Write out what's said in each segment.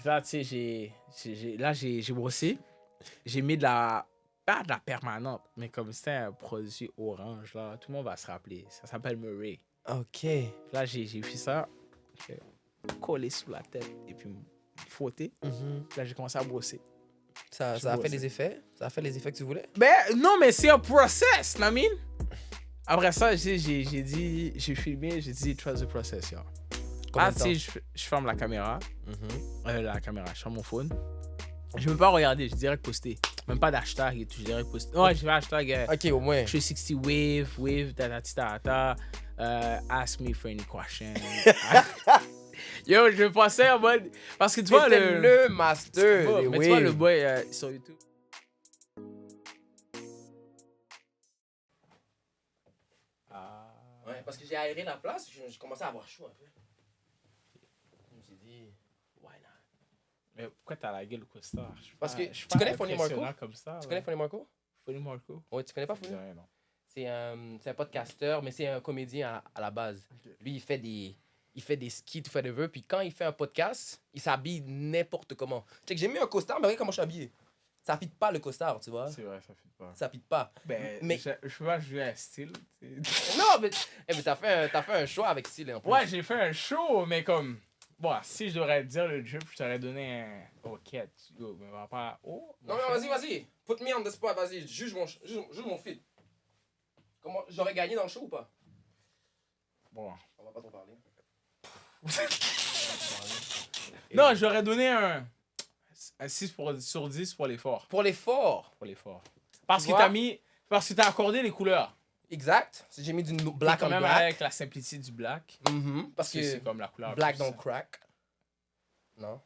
que là, tu sais, j'ai brossé. J'ai mis de la... Pas de la permanente, mais comme c'était un produit orange, là, tout le monde va se rappeler. Ça s'appelle Murray. OK. Là, j'ai fait ça. J'ai collé sous la tête et puis frotter. Là, j'ai commencé à brosser. Ça a fait les effets? Ça a fait les effets que tu voulais? Ben, non, mais c'est un process, Namine. Après ça, j'ai dit, j'ai filmé, j'ai dit, trust the process, yo. Combien Ah, de tu sais, temps? je ferme la caméra. Je ferme mon phone. Je ne veux pas regarder, je dirais poster. Même pas d'hashtag et tout, je dirais poster. Ouais, je vais hashtag OK, au moins. 360 wave, ta. Ask me for any question. Yo, je pensais en mode. Parce que tu vois C'était le master Bon, des mais tu vois le waves. boy sur YouTube. Ouais, parce que j'ai aéré la place, j'ai commencé à avoir chaud un peu. Je me suis dit, why not? Mais pourquoi t'as la gueule au costard? Parce que Je suis tu pas connais Fonny Marco? impressionnant comme ça. Tu connais Fonny Marco? Fonny Marco? Ouais, tu connais pas Fonny? Non. C'est un podcasteur, mais c'est un comédien à la base. Okay. Lui, il fait des skits, il fait des vœux, puis quand il fait un podcast, il s'habille n'importe comment. Tu sais que j'ai mis un costard, mais regarde comment je suis habillé. Ça fit pas le costard, tu vois. C'est vrai, ça fit pas. Ça fit pas. Ben, mais je peux pas jouer à style. non, mais t'as fait un choix avec style en plus. Ouais, j'ai fait un show, mais comme. Bon, si je devrais te dire le drip, je t'aurais donné un. Ok, go, mais on va pas. Oh, Non, vas-y. Put me on the spot, vas-y. Juge mon fit. Comment j'aurais gagné dans le show ou pas? Bon. On va pas trop parler. Non, j'aurais donné un 6 sur 10 pour l'effort. Pour l'effort. Parce Tu que vois? parce que t'as accordé les couleurs. Exact. J'ai mis du black quand on même black. avec la simplicité du black. Parce que c'est comme la couleur. black plus- don't crack. Non.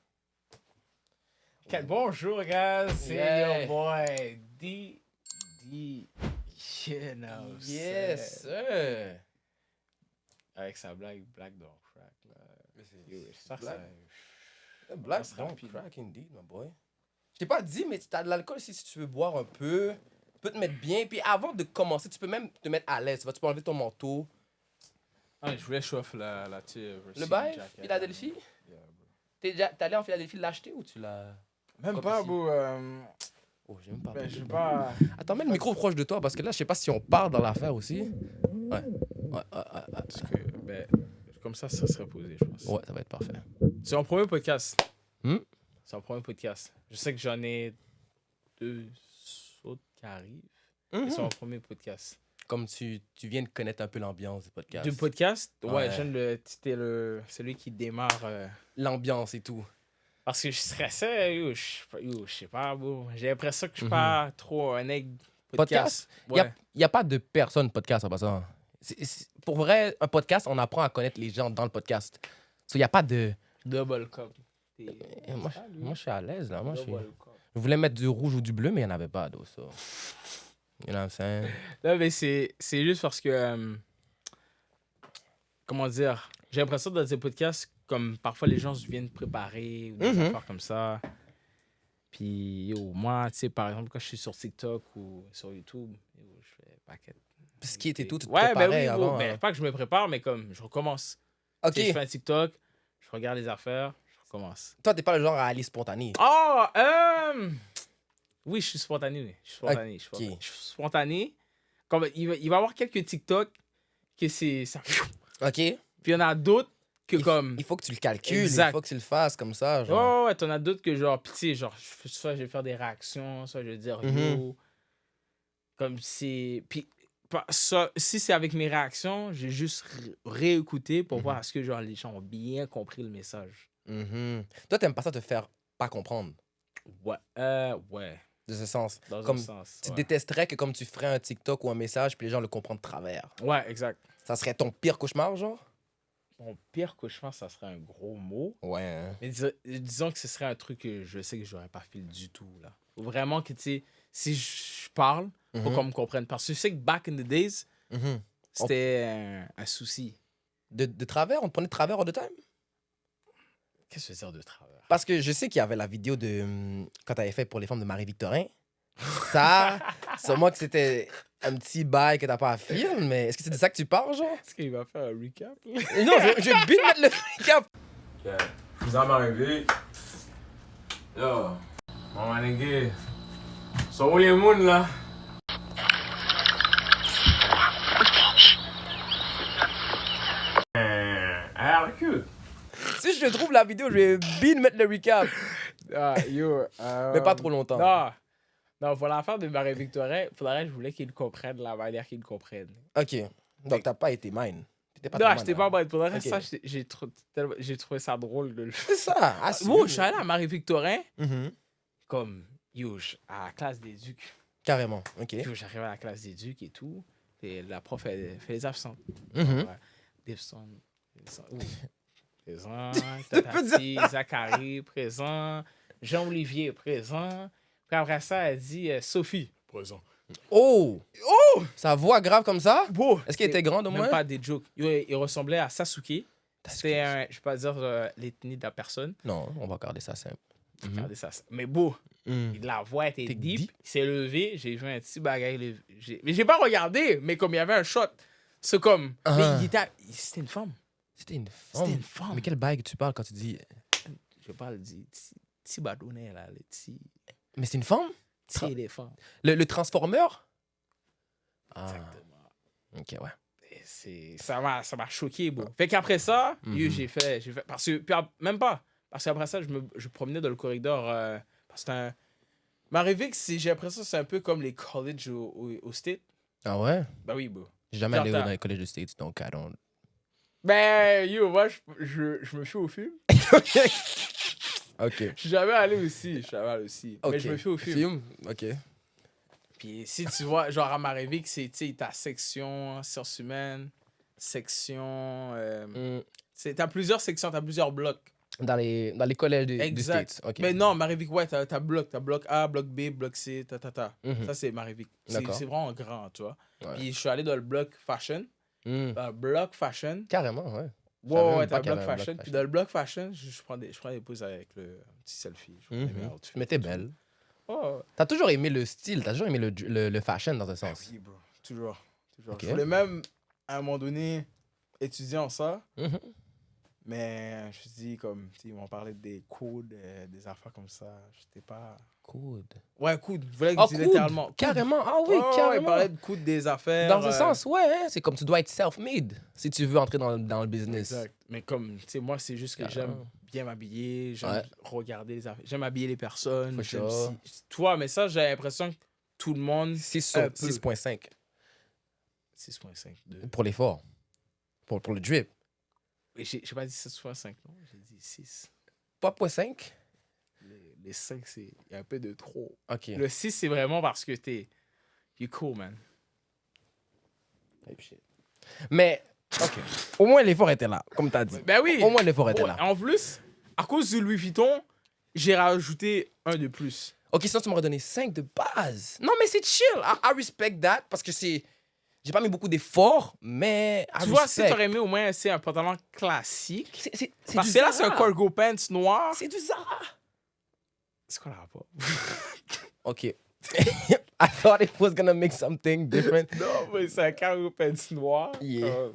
Okay, bonjour, guys. C'est Yeah. your boy D. You know, Yes, sir. Avec sa blague, black don't crack. Là. Yo, ça, Black. ça- Black ça don't rapide. crack indeed, my boy. Je t'ai pas dit, mais t'as de l'alcool ici si tu veux boire un peu. Tu peux te mettre bien. Puis avant de commencer, tu peux même te mettre à l'aise. Tu peux enlever ton manteau. Ah, je voulais chauffer la Le bail, Philadelphie? T'es allé en Philadelphie l'acheter ou tu l'as... Même Comme pas, ici. bro. Oh, j'ai même pas... Ben, je veux pas. Attends, mets le micro proche de toi parce que là, je sais pas si on parle dans l'affaire aussi. Ouais. Parce que, ben, comme ça serait posé, je pense. Ouais, ça va être parfait. C'est mon premier podcast. Hmm? C'est mon premier podcast. Je sais que j'en ai 2 autres qui arrivent. Mais c'est mon premier podcast. Comme tu viens de connaître un peu l'ambiance du podcast. Du podcast, ouais, Ouais. c'était celui qui démarre. L'ambiance et tout. Parce que je stressais, je sais pas, bro. J'ai l'impression que je suis pas trop un aigle podcast. Il Ouais. n'y a pas de personne podcast en passant. Pour vrai, un podcast, on apprend à connaître les gens dans le podcast. Il n'y a pas de... Double cup. Moi, je suis à l'aise, là. Double cup. Je voulais mettre du rouge ou du bleu, mais il n'y en avait pas, ça. You know what I'm saying? Non, mais c'est juste parce que. Comment dire? J'ai l'impression dans des podcasts, comme parfois les gens viennent préparer ou des affaires comme ça. Puis, yo, moi, tu sais, par exemple, quand je suis sur TikTok ou sur YouTube, yo, je fais paquet. Skit et tout, tu te Ouais, ben préparais oui, avant. bro. Ben, pas que je me prépare, mais comme je recommence. OK. Tu sais, je fais un TikTok, je regarde les affaires, je recommence. Toi, t'es pas le genre à aller spontané. Oh, oui, je suis spontané. Oui. Je suis spontané. Ok. Je suis spontané. Comme, il va y avoir quelques TikTok que c'est ça. OK? Puis il y en a d'autres que comme. Il faut que tu le calcules, Exact. il faut que tu le fasses comme ça. Genre. Oh, ouais, t'en as d'autres que genre, pis tu sais, genre, soit je vais faire des réactions, soit je vais dire yo. Comme c'est. Puis, si c'est avec mes réactions, j'ai juste réécouté pour voir est-ce que genre, les gens ont bien compris le message. Toi, t'aimes pas ça te faire pas comprendre, Ouais. Ouais. de ce sens. Dans Comme un sens. tu Ouais. détesterais que comme tu ferais un TikTok ou un message, puis les gens le comprennent de travers. Ouais, exact. Ça serait ton pire cauchemar, genre? Mon pire cauchemar, ça serait un gros mot. Ouais. Hein. Mais disons que ce serait un truc que je sais que j'aurais pas fait du tout, là. Vraiment que, tu sais, si je parle, faut qu'on me comprenne. Parce que je sais que back in the days, c'était un souci. De travers? On te prenait de travers all the time? Qu'est-ce que je veux dire de travers? Parce que je sais qu'il y avait la vidéo de... quand t'avais fait pour les femmes de Marie-Victorin. Ça, sûrement que c'était un petit bail que t'as pas à film, mais est-ce que c'est de ça que tu parles, genre? Est-ce qu'il va faire un recap? Non, je vais bien mettre le recap. Je vous en arrivé. Yo, maman nigga. Sont où les mounes là? Ah, cute. Si je trouve la vidéo, je vais bien mettre le recap. Ah, yo. Mais pas trop longtemps. Non. Non, pour l'affaire de Marie-Victorin, je voulais qu'ils comprennent la manière qu'ils comprennent. Ok. Donc, t'as pas été mine. Non, j'étais pas bon. Pour le reste, Ok. ça, j'ai trouvé ça drôle de le C'est ça. Ah, Bon, je suis allé à Marie-Victorin, Mhm. comme, à la classe d'éduc. Carrément. Ok. Yo, j'arrive à la classe d'éduc et tout. Et la prof, elle fait les absentes. Mhm. Ouais. Présent. Tatati, Zachary, présent. Jean-Olivier, présent. Puis après ça, elle dit Sophie, présent. Oh! Sa voix grave comme ça? Beau! Est-ce qu'il était grand au moins? Même pas des jokes. Il ressemblait à Sasuke. C'était un, je vais pas dire l'ethnie de la personne. Non, on va garder ça simple. Regardez ça. Mais beau. Mhm. La voix était T'es deep. deep? Il s'est levé. J'ai vu un petit bagage. Mais j'ai pas regardé. Mais comme il y avait un shot, c'est comme. Ah. Mais c'était une femme. C'était une femme. C'était une femme. Mais quelle bague tu parles quand tu dis. Je parle du petit badonnet, là. Le petit Mais c'est une femme? éléphant. Le Transformer? Ah. Exactement. Ok, ouais. Et ça m'a choqué, bro. Fait qu'après ça, yo, j'ai fait. Parce que. Même pas. Parce qu'après ça, je promenais dans le corridor. Parce que Marivic, j'ai l'impression que c'est un peu comme les colleges au State. Ah ouais? Ben oui, bro. J'ai jamais Genre, allé dans les collèges de States, donc I don't. Ben, yo, moi, je me fie au film. Ok. Je suis jamais allé aussi. Ok. Mais je me fie au film. Ok. Puis si tu vois, genre à Marivic, c'est, tu sais, ta section sciences humaines, section. T'as plusieurs sections, t'as plusieurs blocs. Dans les collèges des Exact. States. Ok. Mais non, Marivic, ouais, t'as bloc. T'as bloc A, bloc B, bloc C, Mhm. Ça, c'est Marivic. D'accord. C'est vraiment grand, tu vois. Ouais. Puis je suis allé dans le bloc fashion. Mhm. Dans le bloc fashion. Carrément, ouais. Ouais, même t'as pas le qu'il y bloc avait un fashion. bloc Puis fashion. dans le bloc fashion, je prends des poses avec le petit selfie. Je prends des meilleurs outfits Mais t'es et tout. belle. Oh, T'as toujours aimé le style, t'as toujours aimé le fashion dans un sens. oui, bro. Toujours. Ok. Je voulais même, à un moment donné, étudier en ça. Mhm. Mais je me suis dit, comme, tu sais, ils m'ont parlé des codes, des affaires comme ça. J'étais pas. Cool. Ouais, coude. Je voulais Oh, que tu coude. littéralement. Coude. Carrément. Ah oui, Ouais, ils carrément. parlaient de coude des affaires. Dans un sens, ouais, hein, c'est comme tu dois être self-made si tu veux entrer dans le business. Exact. Mais comme, tu sais, moi, c'est juste que j'aime Carrément. bien m'habiller, j'aime Ouais. regarder les affaires, j'aime habiller les personnes. For j'aime sure. Toi, mais ça, j'ai l'impression que tout le monde. 6.5 6.5. pour l'effort. Pour le drip. J'ai pas dit 6.5, non, j'ai dit 6. Pas 0.5? Les 5, il y a un peu de trop. Ok. Le 6, c'est vraiment parce que you're cool, man. Mais, ok. Au moins l'effort était là, comme t'as dit. Ben oui. Au moins l'effort était Ouais, là. en plus, à cause du Louis Vuitton, j'ai rajouté un de plus. Ok, sinon tu m'aurais donné 5 de base. Non, mais c'est chill. I respect that parce que c'est. J'ai pas mis beaucoup d'efforts, mais. Tu vois, si t'aurais mis au moins un pantalon classique. C'est Parce du que là, c'est un Zara. cargo pants noir. C'est du Zara. C'est quoi le rapport? Ok. I thought it was gonna make something different. Non, mais c'est un cargo pants noir. Yeah.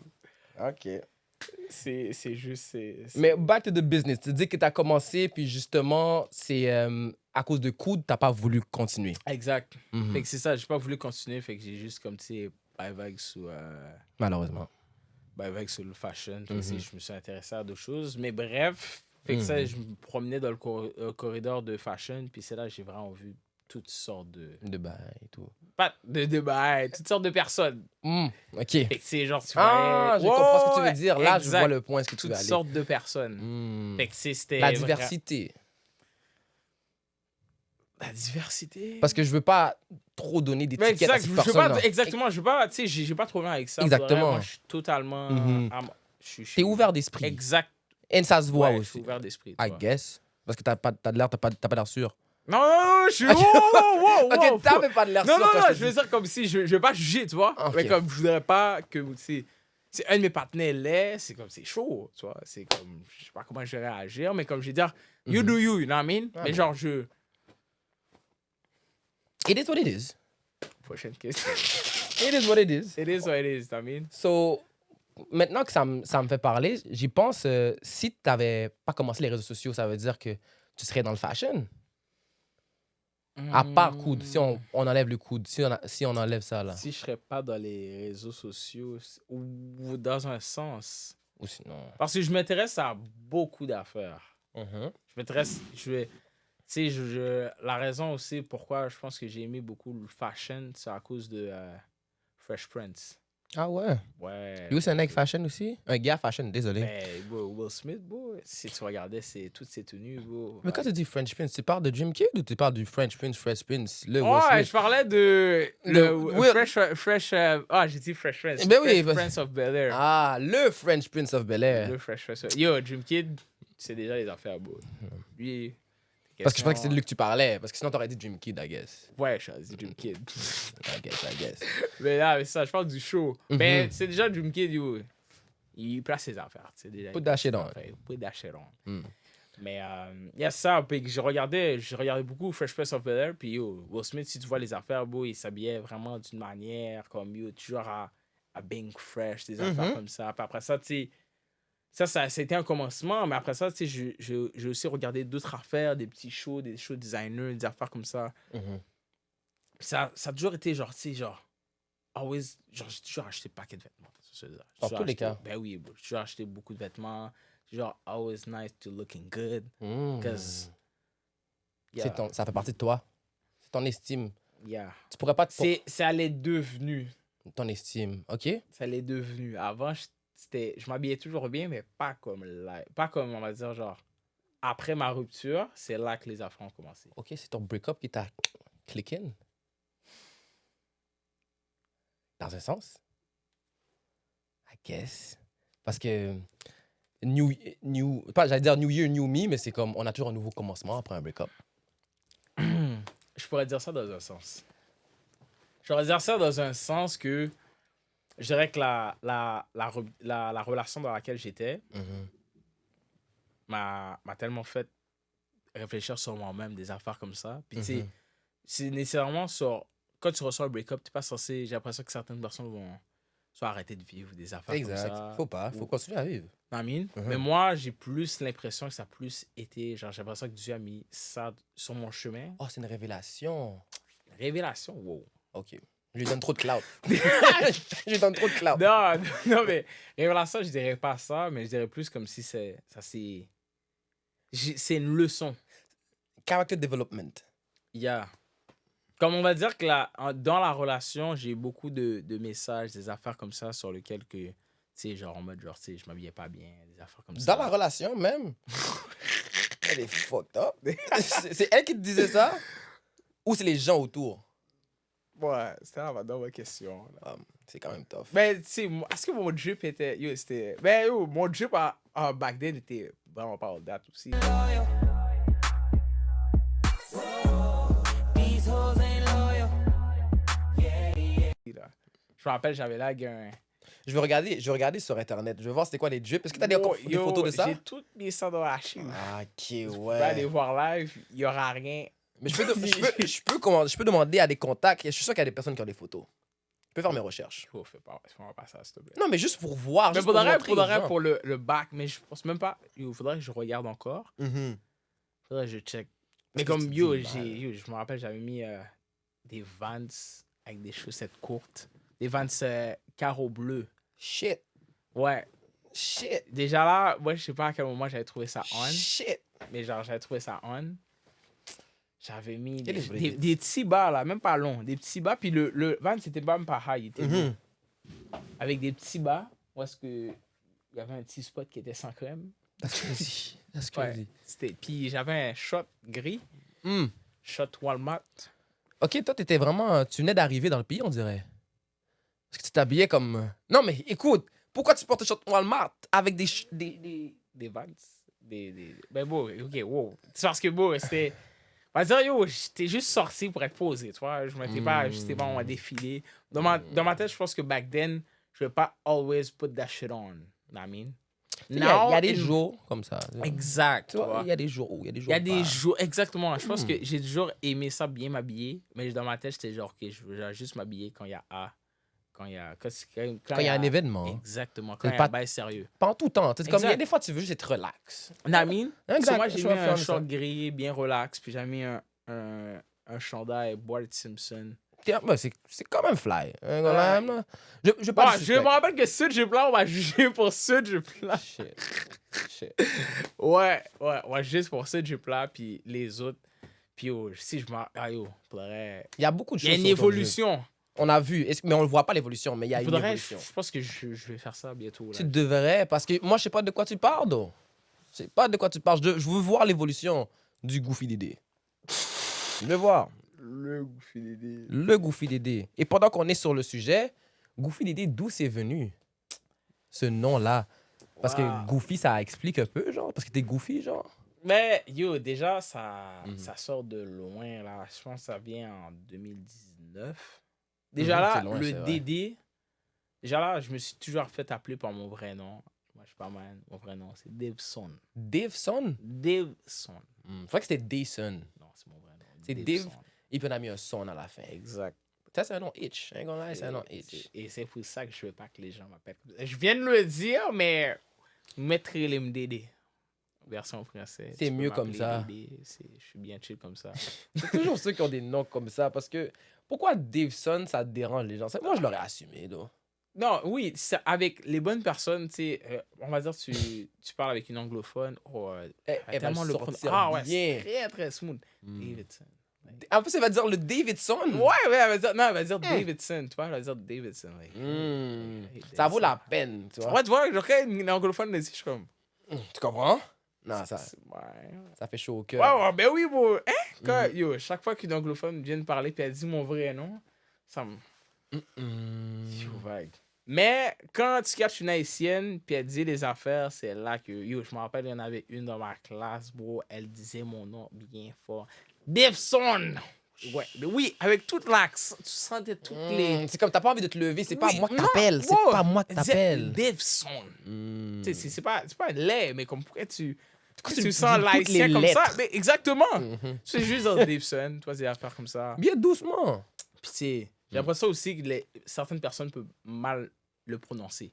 Ok. C'est juste. Mais back to the business. Tu dis que t'as commencé, puis justement, c'est à cause de coude, t'as pas voulu continuer. Exact. Mhm. Fait que c'est ça, j'ai pas voulu continuer. Fait que j'ai juste, comme, tu sais, vague sous. Malheureusement. Avec sur le fashion. Fait que, Mhm. tu sais, je me suis intéressé à d'autres choses. Mais bref, fait que ça, je me promenais dans le corridor de fashion. Puis c'est là que j'ai vraiment vu toutes sortes de. De bail et tout. Pas de bail, toutes sortes de personnes. Ok. Fait que c'est genre, tu Ah, je voyais- comprends ce que tu Ouais, veux dire. Là, je exact. vois le point, ce que tu Toutes veux aller. sortes de personnes. Hmm. Fait que c'était. La vra- diversité. La diversité. Parce que je veux pas trop donner Mais d'étiquettes à exact, cette je veux personne-là. pas, exactement, je veux pas, tu sais, j'ai pas de problème avec ça. Exactement. Pour vrai, moi, je suis totalement. Mhm. Je suis T'es ouvert d'esprit. Exact. Et ça se voit Ouais, je suis aussi. ouvert d'esprit. I toi. guess. Parce que t'as pas l'air sûr. Non, je suis. Wow, Ok, t'avais pas de l'air Non, sûr. non, quand non, te je veux dis- dire comme si je veux pas juger, tu vois. Ok. Mais comme je voudrais pas que, tu sais, si un de mes partenaires l'est, c'est comme, c'est chaud, tu vois. C'est comme, je sais pas comment je vais réagir, mais comme je vais dire, you do you know what I mean? Ah, Mais bon. genre, je. It is what it is. Prochaine question. It is what it is. It is what it is, I mean. So, maintenant que ça me fait parler, j'y pense, si tu n'avais pas commencé les réseaux sociaux, ça veut dire que tu serais dans le fashion. À part coude, si on enlève le coude, si on enlève ça, là. Si je serais pas dans les réseaux sociaux, ou dans un sens. Ou sinon... Parce que je m'intéresse à beaucoup d'affaires. Mhm. Je m'intéresse, tu sais, la raison aussi pourquoi je pense que j'ai aimé beaucoup le fashion, c'est à cause de Fresh Prince. Ah ouais? Ouais. Lui, c'est un mec fashion aussi? Un gars fashion, désolé. Ben, bro, Will Smith, bro, si tu regardais toutes ses tenues, bro. Mais quand tu dis French Prince, tu parles de Dream Kid ou tu parles du French Prince, le Will Ouais, Smith? je parlais de j'ai dit Fresh Prince. Ben oui, Fresh Prince of Bel-Air. Ah, le French Prince of Bel-Air. Le Fresh Prince. Yo, Dream Kid, c'est déjà les affaires, bro. Lui, Parce que je crois que c'est de lui que tu parlais. Parce que sinon, t'aurais dit Dream Kid, I guess. Ouais, je dit Dream Kid. I guess. Mais là, mais ça, je parle du show. Mhm. Mais c'est déjà Dream Kid, yo. Il place ses affaires. Déjà, Put that shit on. Put that shit on. Mm. Mais il y a ça. Puis je regardais beaucoup Fresh Prince of Bel-Air. Puis yo, Will Smith, si tu vois les affaires, bro, il s'habillait vraiment d'une manière comme yo, toujours à being fresh, des affaires comme ça. Puis après ça, tu sais, ça a été un commencement. Mais après ça, tu sais, j'ai aussi regardé d'autres affaires, des petits shows, des shows designers, des affaires comme ça. Mhm. Ça a toujours été genre, tu sais, genre, always, genre, j'ai toujours acheté paquet de vêtements. Dans tous les cas. Ben oui, bro. J'ai toujours acheté beaucoup de vêtements. Genre, always nice to looking good. Because, Ça fait partie de toi. C'est ton estime. Yeah. Tu pourrais pas te... Ça l'est devenu. Ton estime, OK? Ça l'est devenu. Avant, je m'habillais toujours bien, mais pas comme là. Pas comme, on va dire, genre, après ma rupture, c'est là que les affaires ont commencé. OK, c'est ton break-up qui t'a click in. Dans un sens. I guess. Parce que j'allais dire New Year, New Me, mais c'est comme on a toujours un nouveau commencement après un break-up. Je pourrais dire ça dans un sens. Je pourrais dire ça dans un sens que je dirais que la relation dans laquelle j'étais m'a tellement fait réfléchir sur moi-même, des affaires comme ça. Puis tu sais, c'est nécessairement sur... Quand tu reçois un break-up, t'es pas censé... J'ai l'impression que certaines personnes vont soit arrêter de vivre des affaires comme ça. Exact. Faut pas. Faut continuer à vivre. Mais moi, j'ai plus l'impression que ça a plus été... Genre, j'ai l'impression que Dieu a mis ça sur mon chemin. Oh, c'est une révélation. Révélation, wow. OK. Je lui donne trop de clout. Je lui donne trop de clout. Non, mais révélation, je dirais pas ça, mais je dirais plus comme si c'est une leçon. Character development. Yeah. Comme on va dire que dans la relation, j'ai beaucoup de messages, des affaires comme ça sur lesquelles que, tu sais, genre en mode, genre, tu sais, je m'habillais pas bien, des affaires comme ça. Dans la relation même? Elle est fucked up. C'est elle qui te disait ça? Ou c'est les gens autour? Ouais, c'était dans ma question. C'est quand même tough. Mais, tu sais, est-ce que mon drip était... Yo, c'était... Ben, yo, mon drip back then était vraiment pas all that aussi. Je me rappelle, j'avais là un... Je vais regarder sur Internet. Je vais voir c'était quoi les drips. Est-ce que t'as des photos de ça? J'ai toutes mis ça dans l'archive. Ah, OK, Tu peux ouais. aller voir live, il n'y aura rien. Mais je peux demander à des contacts. Je suis sûr qu'il y a des personnes qui ont des photos. Je peux faire mes recherches. Oh, fais pas ça, s'il te plaît. Non, mais juste pour voir. Mais juste pour montrer aux gens. pour le back, mais je pense même pas... Il faudrait que je regarde encore. Mhm. Faudrait que je check. Parce Mais que comme, tu yo, dis, je me rappelle, j'avais mis des Vans avec des chaussettes courtes. Des Vans carreaux bleus. Shit. Ouais. Shit. Déjà là, moi, je sais pas à quel moment j'avais trouvé ça on. Shit. Mais genre, j'avais trouvé ça on. J'avais mis Quel est le des petits bas, là, même pas longs. Des petits bas. Puis le Vans, c'était même pas high. Il était Mhm. avec des petits bas. Où est-ce que il y avait un petit spot qui était sans crème. That's crazy. That's Ouais. crazy. Puis j'avais un shot gris. Hmm. Shot Walmart. OK, toi, t'étais vraiment... Tu venais d'arriver dans le pays, on dirait. Parce que tu t'habillais comme... Non, mais écoute, pourquoi tu portes un short Walmart avec des Vans. Ben bon, OK, wow. C'est parce que bon, c'était... On va dire, yo, j'étais juste sorti pour être posé, tu vois. Je m'étais pas... J'étais pas en défilé. Dans ma tête, je pense que back then, je vais pas always put that shit on. You know what I mean? Il y a des jours comme ça. Exact. Tu vois, il y a des jours où, il y a des jours Il y a des pas. jours, exactement. Je pense que j'ai toujours aimé ça, bien m'habiller. Mais dans ma tête, j'étais genre, OK, je veux juste m'habiller quand il y a quand il y a un événement. Exactement, quand il y a pas- un bail sérieux. Pas en tout temps. C'est comme il y a Exact. des fois, tu veux juste être relax. Namine, Exact, moi, j'ai je mis vais un faire short ça. gris, bien relax, puis j'ai mis un un chandail Bart Simpson. Ben, c'est quand même fly. Hein, quand Ouais. même, là. Je Bon, pas je me rappelle que Sud Plat, on va juger pour Sud Plat. Shit. Ouais, on va juger pour Sud Plat, puis les autres. Puis si je m'en. Ah yo, faudrait. Il y a beaucoup de Il y choses. a une sur ton jeu. évolution. On a vu, mais on ne voit pas l'évolution, mais il y a une Faudrait, évolution. je pense que je vais faire ça bientôt. Là. Tu devrais, parce que moi, je sais pas de quoi tu parles, donc. Je sais pas de quoi tu parles. Je veux voir l'évolution du Goofy Dédé. Je veux voir. Le Goofy Dédé. Le Goofy Dédé. Et pendant qu'on est sur le sujet, Goofy Dédé, d'où c'est venu ce nom-là? Parce que Wow. Goofy, ça explique un peu, genre. Parce que t'es Goofy, genre. Mais yo, déjà, ça, Mhm. ça sort de loin. Là. Je pense que ça vient en 2019. Déjà Mhm, là, c'est loin, c'est le vrai. Dédé. Déjà là, je me suis toujours fait appeler par mon vrai nom. Moi, je suis pas mal. Mon vrai nom, c'est Daveson. Daveson? Daveson. Je crois que c'était Dayson. Non, c'est mon vrai nom. C'est Daveson. Et puis on a mis un son à la fin. Exact. Ça, c'est un nom itch. Hein, gonna lie, c'est un nom itch. Et c'est pour ça que je veux pas que les gens m'appellent comme ça. Je viens de le dire, mais Maître Dédé. Version française. C'est Tu peux mieux comme m'appeler ça. Dédé, je suis bien chill comme ça. C'est toujours ceux qui ont des noms comme ça. Parce que pourquoi Daveson, ça dérange les gens? Moi, je l'aurais assumé, là. Non, oui, avec les bonnes personnes, tu sais, on va dire, tu parles avec une anglophone, Elle va tellement le le sortir Ah ouais, bien. c'est très, très smooth. Mm. Davidson. En plus, elle va dire le Davidson. Ouais, elle va dire, non, elle va dire Davidson, tu vois, elle va dire Davidson. Like, Mm. hey, Ça vaut la Davidson. peine, tu vois. Ouais, tu vois, genre, quand une anglophone le dit, je suis comme. Tu comprends? Non, Ouais. ça fait chaud au Ouais, cœur. ouais, ben oui, bon. Hein? Quand, Mm. yo, chaque fois qu'une anglophone vient de parler puis elle dit mon vrai nom, ça me. Mm. Yo, vague. Mais quand tu catches une haïtienne puis elle dit les affaires, c'est là que. Yo, je me rappelle, il y en avait une dans ma classe, bro. Elle disait mon nom bien fort. Daveson! Ouais, mais oui, avec toute l'axe. Tu sentais toutes les. C'est comme t'as pas envie de te lever, c'est pas Oui, moi que non, t'appelles. C'est wow. pas moi que Elle disait t'appelles. Daveson. Mm. Tu sais, c'est pas un lait, mais comme pourquoi tu. Pourquoi Tu tu sens dis toutes l'haïtien les comme ça? lettres? Mais exactement! Mhm. C'est juste dans Daveson, toi, des affaires comme ça. Bien doucement. Puis, tu sais, j'ai l'impression aussi que certaines personnes peuvent mal le prononcer.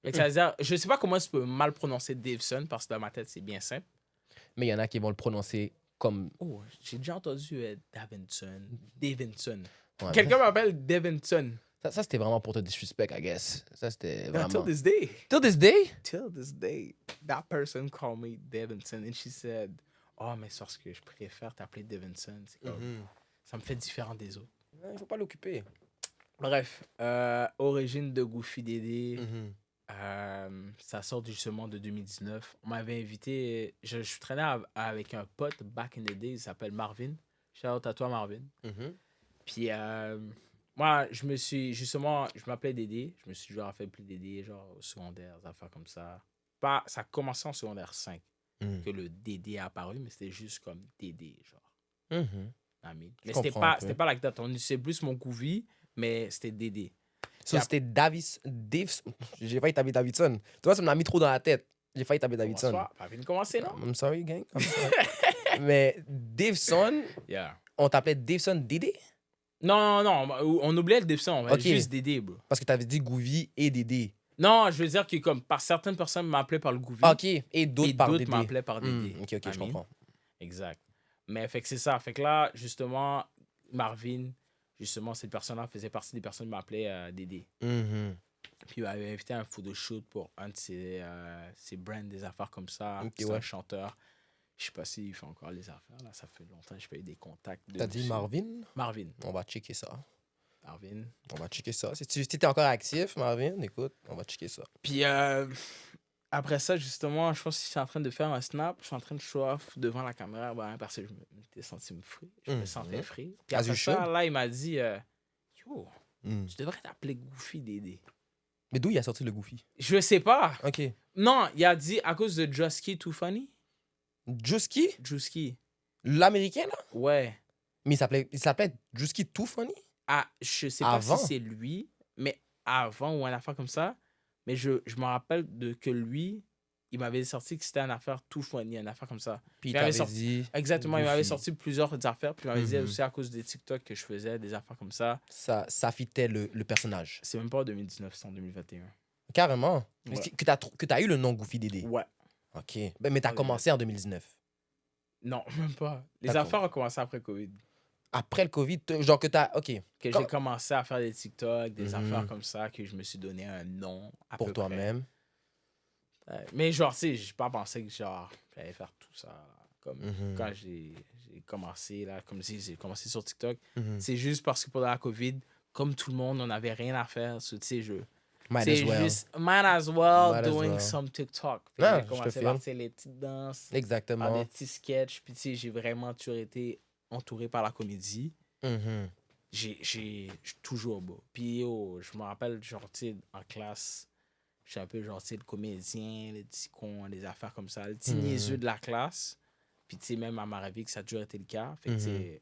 Fait que ça veut dire, je sais pas comment tu peux mal prononcer Daveson, parce que dans ma tête, c'est bien simple. Mais il y en a qui vont le prononcer comme. Oh, j'ai déjà entendu Davinson. Ouais, Quelqu'un m'appelle Davinson. ça, c'était vraiment pour te disrespect, I guess. Ça, c'était Until vraiment. this day. Till this day? Till this day, that person called me Davinson and she said, oh, mais c'est parce que je préfère t'appeler Davinson. C'est comme, ça me fait différent des autres. Il faut pas l'occuper. Bref, origine de Goofy Dédé. Ça sort justement de 2019. On m'avait invité, je traînais avec un pote back in the day, il s'appelle Marvin. Shout out à toi, Marvin. Puis moi, je m'appelais Dédé. Je me suis toujours fait plus Dédé, genre au secondaire, des affaires comme ça. Ça a commencé en secondaire 5 que le Dédé a apparu, mais c'était juste comme Dédé, genre. Mais c'était comprends un pas, peu. like that. C'est plus mon Goofy, mais c'était Dédé. So, c'était Davis. J'ai failli taper Davidson. Tu vois, ça m'a mis trop dans la tête. J'ai failli taper Davidson. Bonsoir. Pas fini de commencer, non? I'm sorry, gang. I'm sorry. Mais Daveson, Yeah. on t'appelait Daveson Dédé? Non, on oubliait le Davidson, on va Ok. juste Dédé, bro. Parce que t'avais dit Gouvy et Dédé. Non, je veux dire que comme par certaines personnes m'appelaient par le Goofy Ok. Et d'autres et par d'autres Dédé. m'appelaient par Dédé. Ok, je comprends. Exact. Mais fait que c'est ça. Fait que là, justement, Marvin, justement, cette personne-là faisait partie des personnes qui m'appelaient Dédé. Puis il m'avait invité à un photoshoot pour un de ses brands, des affaires comme ça. Ok, C'est ouais. un chanteur. Je sais pas s'il fait encore les affaires. Là, ça fait longtemps que je eu des contacts. T'as dit Marvin? Marvin. On va checker ça. Marvin. On va checker ça. Si tu étais encore actif, Marvin, écoute, on va checker ça. Puis après ça, justement, je pense que je suis en train de faire un snap. Je suis en train de show off devant la caméra parce que je m'étais senti free. Je me sentais free. Puis As après you ça, should. là, il m'a dit Yo, tu devrais t'appeler Goofy Dédé. Mais d'où il a sorti le Goofy? Je sais pas. Ok. Non, il a dit à cause de Jusky Too Funny. Juski? Jusky. L'américain, là? Ouais. Mais il s'appelait Juski Too Funny? Ah, je sais pas Avant? si c'est lui, mais avant ou une affaire comme ça. Mais je me rappelle que lui, il m'avait sorti que c'était une affaire Too Funny, une affaire comme ça. Puis il Il m'avait t'avait sorti- dit... Exactement, il m'avait Goofy. sorti plusieurs affaires. Puis il m'avait dit Mhm. aussi à cause des TikTok que je faisais, des affaires comme ça. Ça fitait le personnage. C'est même pas en 2019, c'est en 2021. Carrément. Ouais. Que t'as eu le nom Goofy Dédé. Ouais. Ok. Ben, mais t'as Ouais. commencé en 2019. Non, même pas. Les D'accord. affaires ont commencé après Covid. Après le COVID, genre que t'as. OK. Que Quand- j'ai commencé à faire des TikTok, des Mhm. affaires comme ça, que je me suis donné un nom à Pour peu près. toi-même. Mais genre, tu sais, j'ai pas pensé que genre, j'allais faire tout ça. Comme Mhm. quand j'ai commencé, là, comme si j'ai commencé sur TikTok, Mhm. c'est juste parce que pendant la COVID, comme tout le monde, on n'avait rien à faire. Tu sais, Might c'est as well. juste, might as well Might as doing well. some TikTok. Fait que Ah, j'ai je te commencé file. par tu sais, les petites danses, par Exactement. des petits sketchs. Puis tu sais, j'ai vraiment toujours été entouré par la comédie. Mhm. J'ai toujours beau. Puis yo, je me rappelle, genre, tu sais, en classe, je suis un peu genre, tu sais, le comédien, les petits cons, les affaires comme ça, le petit niaiseux de la classe. Puis tu sais, même à Maravik, ça a toujours été le cas. Fait que tu sais,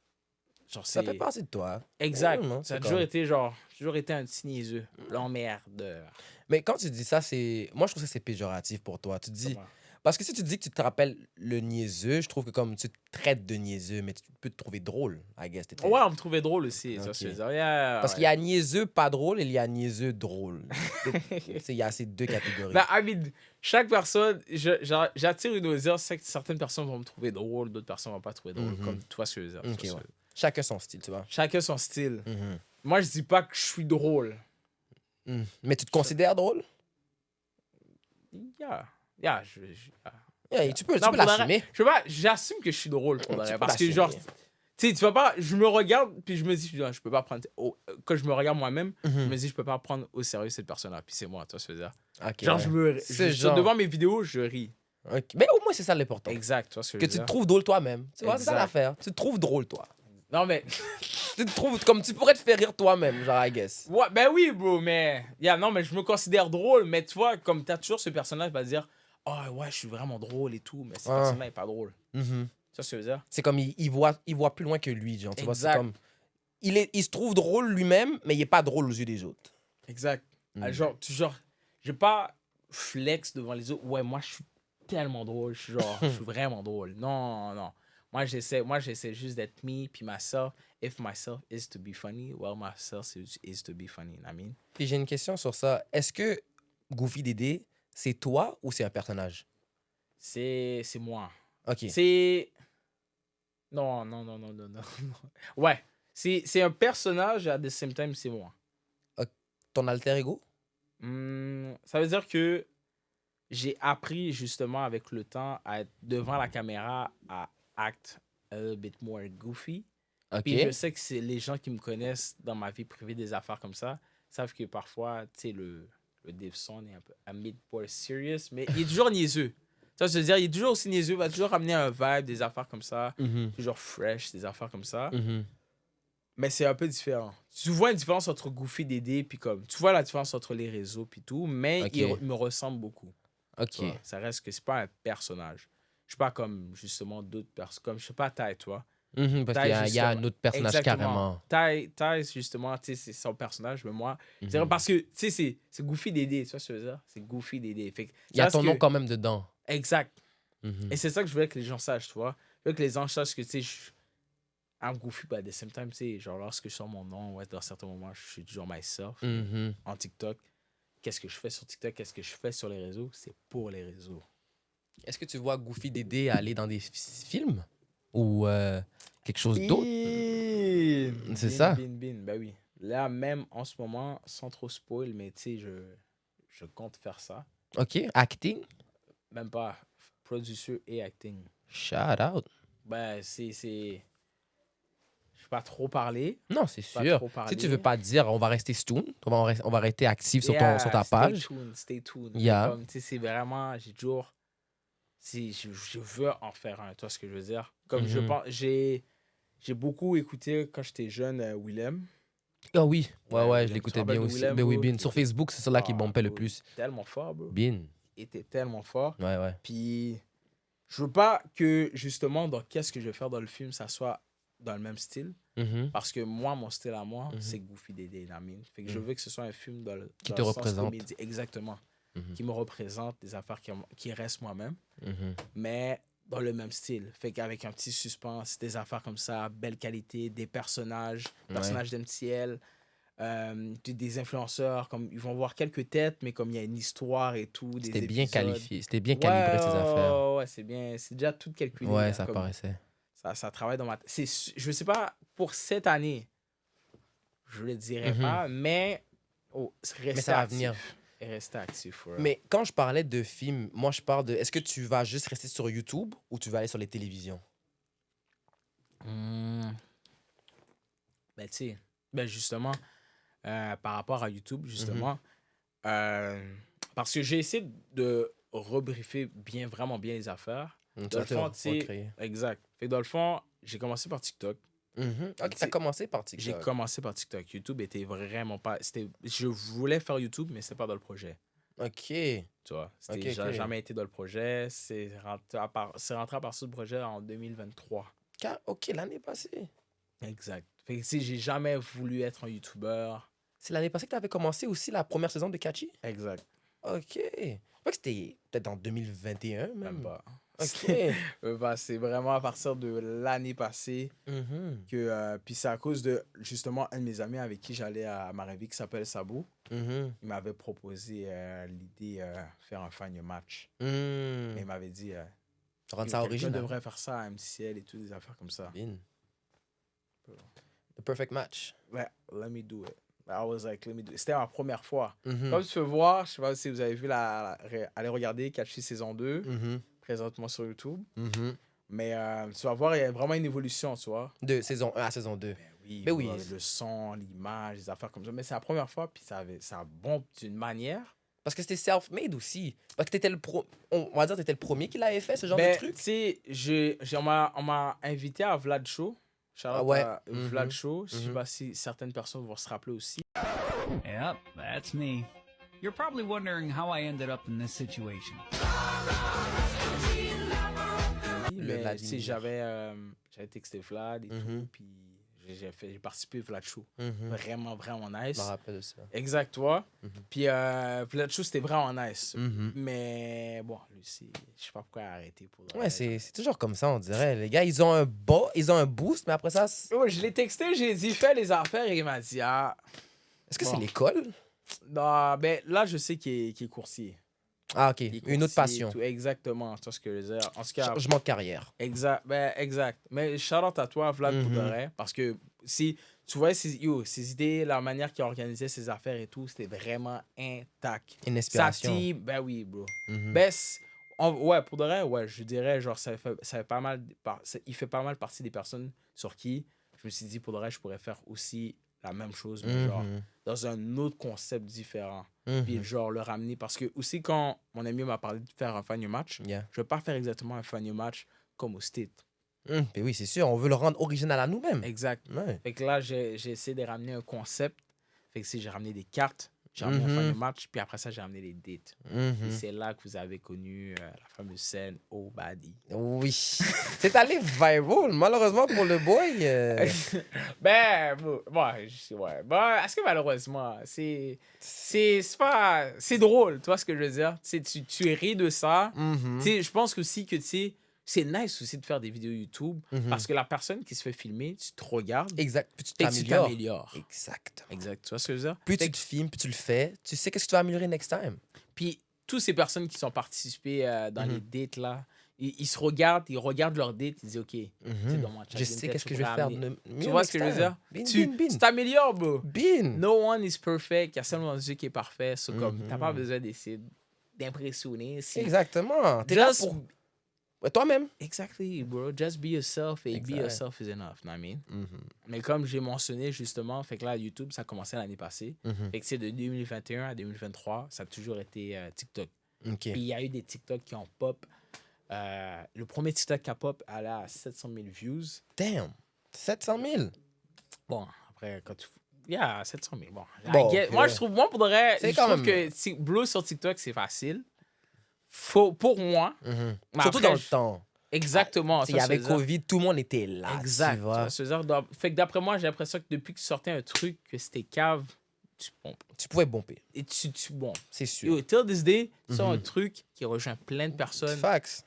genre, Ça fait c'est. partie de toi. Exact. Non, Ça a c'est toujours comme- été genre, j'ai toujours été un petit niaiseux. L'emmerdeur. Mais quand tu dis ça, c'est. Moi, je trouve que c'est péjoratif pour toi. Tu dis. Comment? Parce que si tu dis que tu te rappelles le niaiseux, je trouve que comme tu te traites de niaiseux, mais tu peux te trouver drôle, I guess. Ouais, on me trouvait drôle aussi. Ça, Ok. je veux dire. Yeah, Parce qu'il y a niaiseux pas drôle et il y a niaiseux drôle. Tu sais, il y a ces deux catégories. Ben, I mean, chaque personne, j'attire une audience, c'est que certaines personnes vont me trouver drôle, d'autres personnes vont pas trouver drôle, Mhm. comme toi, ce que je veux dire. Ok, Tu vois ce que ouais. je veux dire. Chacun son style, tu vois. Chacun son style. Mhm. Moi, je dis pas que je suis drôle. Mm. Mais tu te considères drôle? Yeah. Yeah, yeah. Yeah, tu peux Non, pour de vrai, l'assumer. je sais pas, j'assume que je suis drôle pour de Tu vrai, peux parce que l'assumer. genre, tu sais, tu vas pas, je me regarde puis je me dis, je peux pas prendre, quand je me regarde moi-même, je Mhm. me dis, je peux pas prendre au sérieux cette personne-là, puis c'est moi, tu vois ce que je veux dire. Ok, Genre, ouais. C'est genre- devant mes vidéos, je ris. Ok. Mais au moins, c'est ça l'important. Exact, tu vois ce que Que je tu veux te dire. trouves drôle toi-même. Tu vois, c'est ça Exact. l'affaire. Tu te trouves drôle, toi. Non, mais, Tu te trouves comme tu pourrais te faire rire toi-même, genre, I guess. ouais, ben oui, bro, mais, non, mais je me considère drôle, mais tu vois, comme t'as toujours ce personnage qui va dire, oh ouais, je suis vraiment drôle et tout, mais cette Ah. personne-là est pas drôle. Mhm. Tu vois ce que je veux dire. C'est comme il voit plus loin que lui, genre. Tu vois, c'est Exact. comme. Il se trouve drôle lui-même, mais il est pas drôle aux yeux des autres. Exact. Mm. Genre, j'ai pas flex devant les autres. Ouais, moi, je suis tellement drôle. Je suis genre, je suis vraiment drôle. Non, non. Moi, j'essaie juste d'être me, puis myself. If myself is to be funny, well, myself is to be funny. I mean, Puis j'ai une question sur ça. Est-ce que Goofy Dédé, c'est toi ou c'est un personnage? c'est moi. Ok. C'est. Non, non, non, non, non, non. non. Ouais. C'est un personnage, et at the same time, c'est moi. Ton alter ego? Ça veut dire que j'ai appris justement avec le temps à être devant la caméra, à act a little bit more goofy. Ok. Puis je sais que c'est les gens qui me connaissent dans ma vie privée, des affaires comme ça, savent que parfois, tu sais, le Dave Son est un peu a bit more serious, mais il est toujours niaiseux. Ça veut dire, il est toujours aussi niaiseux, il va toujours ramener un vibe, des affaires comme ça, Mhm. toujours fresh, des affaires comme ça. Mhm. Mais c'est un peu différent. Tu vois une différence entre Goofy Dédé, puis comme, tu vois la différence entre les réseaux, puis tout, mais Ok. il me ressemble beaucoup. Ok. Tu vois. Ça reste que c'est pas un personnage. Je suis pas comme, justement, d'autres personnes. Comme, je sais pas, Ty, toi. Mhm, parce Ty, qu'il y a justement. un autre personnage carrément. Ty, justement, tu sais, c'est son personnage, mais moi, c'est Mhm. parce que, tu sais, c'est Goofy Dédé, tu vois ce que je veux dire? C'est Goofy Dédé. Fait que Il y a ça ton reste nom que- quand même dedans. Exact. Mhm. Et c'est ça que je voulais que les gens sachent, tu vois. Je veux que les gens sachent que, tu sais, I'm Goofy, but at the same time, tu sais, genre, lorsque je sors mon nom, ouais, dans certains moments, je suis toujours myself. Mhm. En TikTok. Qu'est-ce que je fais sur TikTok? Qu'est-ce que je fais sur les réseaux? C'est pour les réseaux. Est-ce que tu vois Goofy Dédé aller dans des films? Ou quelque chose d'autre? C'est ça. Ben oui. Là, même en ce moment, sans trop spoil, mais tu sais, je compte faire ça. Ok. Acting? Même pas producer et acting. Shout out. Ben, c'est. Je vais pas trop parler. Non, c'est Pas sûr. trop Si parler. tu veux pas dire, on va rester stone. On va rester actif sur, Yeah, sur ta page. Stay tuned. Yeah. Comme, tu sais, c'est vraiment, j'ai toujours. Je veux en faire un, tu vois ce que je veux dire? Comme je Mhm. pense, j'ai beaucoup écouté quand j'étais jeune Willem. Ah oui. Ouais, Ouais, je Willem, l'écoutais tu te bien rappelles de aussi. Willem, Ben oui, bro, bien. qui Sur était- Facebook, c'est celle-là qui bombait le bro, plus. Tellement fort, bro. Bien. Il était tellement fort. Ouais, ouais. Puis, je veux pas que, justement, dans qu'est-ce que je vais faire dans le film, ça soit dans le même style. Mhm. Parce que moi, mon style à moi, Mhm. c'est Goofy Dédé, Namine. Fait que je Mhm. veux que ce soit un film Qui dans te le sens représente. comédie. Exactement. Mhm. Qui me représente, des affaires qui restent moi-même. Mhm. Mais dans le même style. Fait qu'avec un petit suspense, des affaires comme ça, belle qualité, des personnages d'MTL, des influenceurs, comme ils vont voir quelques têtes, mais comme il y a une histoire et tout, des C'était bien épisodes. qualifié. C'était bien calibré, ces affaires. Ouais, c'est bien. C'est déjà tout calculé. Ouais, là, ça comme paraissait. ça travaille dans ma tête. Je sais pas pour cette année, je le dirais pas, mais restez ça va actif. venir. Et restez actif. Ouais. Mais quand je parlais de films, moi, je parle de... Est-ce que tu vas juste rester sur YouTube ou tu vas aller sur les télévisions? Ben, tu sais, ben justement, par rapport à YouTube, justement, parce que j'ai essayé de rebriefer vraiment bien les affaires. Dans le fond, tu sais, exact. Fait que dans le fond, j'ai commencé par TikTok. Ok, t'as commencé par TikTok. J'ai commencé par TikTok. YouTube était vraiment pas... Je voulais faire YouTube, mais c'était pas dans le projet. Ok. Tu vois, Ok. jamais été dans le projet. C'est rentré à partir du projet en 2023. Ok, l'année passée. Exact. Fait que, tu sais, j'ai jamais voulu être un YouTuber. C'est l'année passée que t'avais commencé aussi la première saison de Catchy? Exact. Ok. Je crois que c'était peut-être en 2021 même. Même pas. Ok. C'est vraiment à partir de l'année passée que... puis c'est à cause de, justement, un de mes amis avec qui j'allais à Marieville qui s'appelle Sabou. Il m'avait proposé l'idée de faire un Find Your Match. Il m'avait dit... rendre ça original. On devrait faire ça à MCL et tout, des affaires comme ça. The perfect match. Ouais, let me do it. I was like, let me do it. C'était ma première fois. Mm-hmm. Comme tu peux voir, je sais pas si vous avez vu allez regarder Catchy saison 2, présentement sur YouTube. Mais tu vas voir, il y a vraiment une évolution, tu vois. De saison 1 à saison 2. Ben oui, le son, l'image, les affaires comme ça. Mais c'est la première fois, puis ça bombe d'une manière. Parce que c'était self-made aussi. Parce que t'étais on va dire que t'étais le premier qui l'avait fait, ce genre Ben, de truc. tu sais, on m'a invité à Vlad Show. Shout-out à Vlad Show. Je sais pas si certaines personnes vont se rappeler aussi. Yep, that's me. You're probably wondering how I ended up in this situation. Mais tu sais, j'avais texté Vlad et tout, puis j'ai participé au Vlad Show. Vraiment, vraiment nice. Je me rappelle de ça. Exact, toi. Puis Vlad Show, c'était vraiment nice. Mais bon, lui, je sais pas pourquoi il a arrêté. Ouais, c'est toujours comme ça, on dirait. Les gars, ils ont un boost, mais après ça... Ouais, je l'ai texté, j'ai dit, fais les affaires, et il m'a dit, Est-ce que c'est l'école? Non, ben là, je sais qu'il est coursier. Ah, ok. Une autre passion. Exactement, c'est ce que je veux dire. En tout cas, changement de carrière. Exact. Mais shout-out à toi, Vlad, pour de vrai. Parce que si tu vois ses idées, la manière qu'il organisait ses affaires et tout, c'était vraiment intact. Une inspiration. Sa team, ben oui, bro. Ben, ouais, pour de vrai, ouais, je dirais, genre, ça fait pas mal, il fait pas mal partie des personnes sur qui je me suis dit, pour de vrai, je pourrais faire aussi la même chose, mais genre, dans un autre concept différent. Puis genre, le ramener. Parce que aussi, quand mon ami m'a parlé de faire un Find Your Match, je veux pas faire exactement un Find Your Match comme au State. Ben oui, c'est sûr. On veut le rendre original à nous-mêmes. Exact. Ouais. Fait que là, j'ai essayé de ramener un concept. Fait que si j'ai ramené des cartes, j'ai ramené un Find Your Match, puis après ça, j'ai ramené les dates. Et c'est là que vous avez connu la fameuse scène Oh Badi. Oui. C'est allé viral, malheureusement pour le boy. Ben, bon, ouais. Ben, est-ce que malheureusement, c'est pas... C'est drôle, tu vois ce que je veux dire? Tu ris de ça. Tu sais, je pense aussi que, tu sais, c'est nice aussi de faire des vidéos YouTube parce que la personne qui se fait filmer, tu te regardes. Exact. Puis tu et t'améliores. tu t'améliores. Exactement. Exact. Tu vois ce que je veux dire? Plus tu te filmes, plus tu le fais, tu sais qu'est-ce que tu vas améliorer next time. Puis, toutes ces personnes qui sont participées dans les dates, là, ils se regardent, ils regardent leur date, ils disent, OK, c'est dans mon je sais qu'est-ce que je vais faire de mieux. Tu vois ce que je veux dire? Tu t'améliores, bro. Bin. No one is perfect. Il y a seulement Dieu qui est parfait. So, comme, t'as pas besoin d'essayer d'impressionner. Exactement. T'es là pour... toi-même. Exactly, bro. Just be yourself et be yourself is enough, know what I mean? Mais comme j'ai mentionné justement, fait que là, YouTube, ça a commencé l'année passée. Fait que c'est de 2021 à 2023, ça a toujours été TikTok. Puis il y a eu des TikTok qui ont pop. Le premier TikTok qui a pop allait à 700 000 views. Damn! 700 000? Bon, après, quand tu... Yeah, 700 000. Bon, Moi, je trouve, pour de vrai, je trouve que Blow sur TikTok, c'est facile. Pour moi. Surtout après, dans le temps. Exactement. Il y avait Covid, tout le monde était là. Exact. Tu vois. Fait que d'après moi, j'ai l'impression que depuis que tu sortais un truc, que c'était cave, tu pompes. Tu pouvais bomber. Et tu bombes. C'est sûr. Yo, till this day, tu sors un truc qui rejoint plein de personnes. Facts.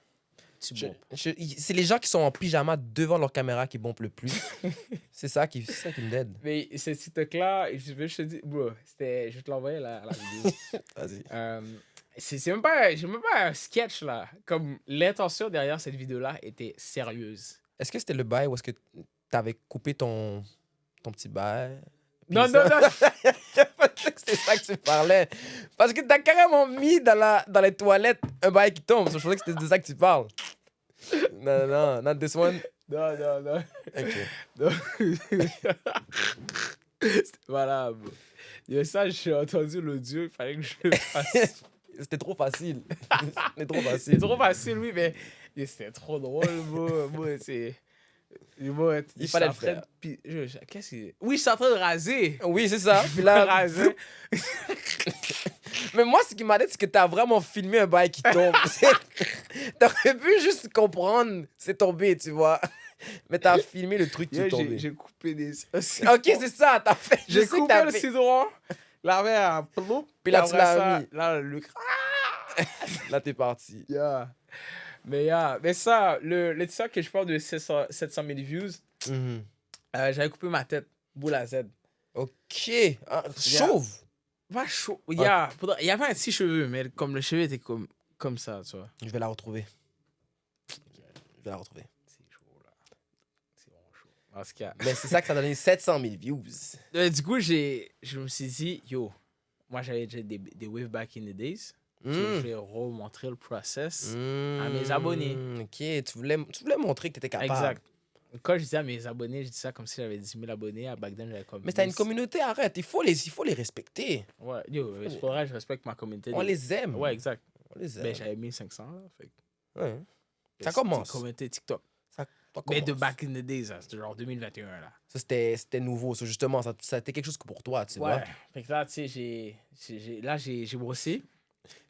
Tu bombes. C'est les gens qui sont en pyjama devant leur caméra qui bombent le plus. c'est ça qui me dead. Mais ce TikTok-là, je te dis, bro, je vais te l'envoyer la vidéo. Vas-y. C'est même pas un sketch, là. Comme l'intention derrière cette vidéo-là était sérieuse. Est-ce que c'était le bail ou est-ce que t'avais coupé ton petit bail. Puis Non, ça- non, non. Je pensais que c'était ça que tu parlais. Parce que t'as carrément mis dans les toilettes un bail qui tombe. Je pensais que c'était de ça que tu parles. Non, not this one. Non, non, non. Ok. Non. Voilà. Bro. Yo, ça, j'ai entendu l'audio, il fallait que je le fasse. C'était trop facile. C'était trop C'est facile. trop facile, oui, mais yo, c'était trop drôle, bro. Moi, c'est. Moi, Il fallait le j'étais en train faire. de qu'est-ce que. Oui, je suis en train de raser. Oui, c'est ça. Puis là, Raser. mais moi, ce qui m'a dit, c'est que t'as vraiment filmé un bail qui tombe. T'aurais pu juste comprendre, c'est tombé, tu vois. Mais t'as filmé le truc qui Yo, est tombé. j'ai coupé des. Ok, c'est ça, t'as fait. je J'ai sais que coupé t'as le fait. citron, l'avais à ploup, Puis là, après tu l'as ça, mis. Là, le. Là, t'es parti. Yeah. Mais ça, le TikTok que je parle de 700 000 views, Mhm. j'avais coupé ma tête, boule à Z. Ok. Ah, chauve. Pas chaud. Il y avait un petit cheveu, mais comme le cheveu était comme ça, tu vois. Je vais la retrouver. Je vais la retrouver. C'est chaud, là. C'est vraiment chaud. En tout cas. Mais c'est ça que ça a donné 700 000 views. Du coup, je me suis dit, yo, moi j'avais déjà des waves back in the days. So, je vais remontrer le process à mes abonnés. Ok, tu voulais montrer que t'étais capable. Exact. Quand je disais à mes abonnés, je dis ça comme si j'avais 10 000 abonnés. À back then, j'avais comme. Mais t'as une 10. communauté, arrête. Il faut les respecter. Ouais, yo, c'est pour vrai, je respecte ma communauté. On les aime. Ouais, exact. On les aime. Ben, j'avais 1500 là. Fait que- Ouais. Ça c'est commence. une communauté TikTok. Ça Mais de commence. back in the days, hein, c'était genre 2021 là. Ça, c'était nouveau. Ça, justement, ça a été quelque chose que pour toi, tu vois. Ouais. Fait que là, tu sais, j'ai brossé.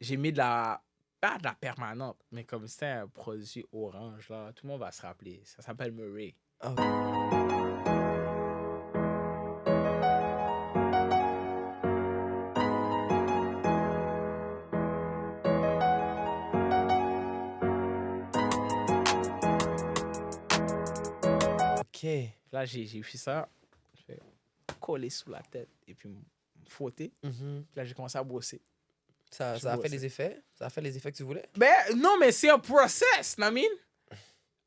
J'ai mis de la. Pas de la permanente, mais comme c'était un produit orange là, tout le monde va se rappeler. Ça s'appelle Murray. Ah. Ok. Là, j'ai fait ça. Je fais coller sous la tête et puis me frotter. Mhm. Puis là, j'ai commencé à brosser. Ça Je a vois fait ça. les effets? Ça a fait les effets que tu voulais? Ben, non, mais c'est un process, Namine.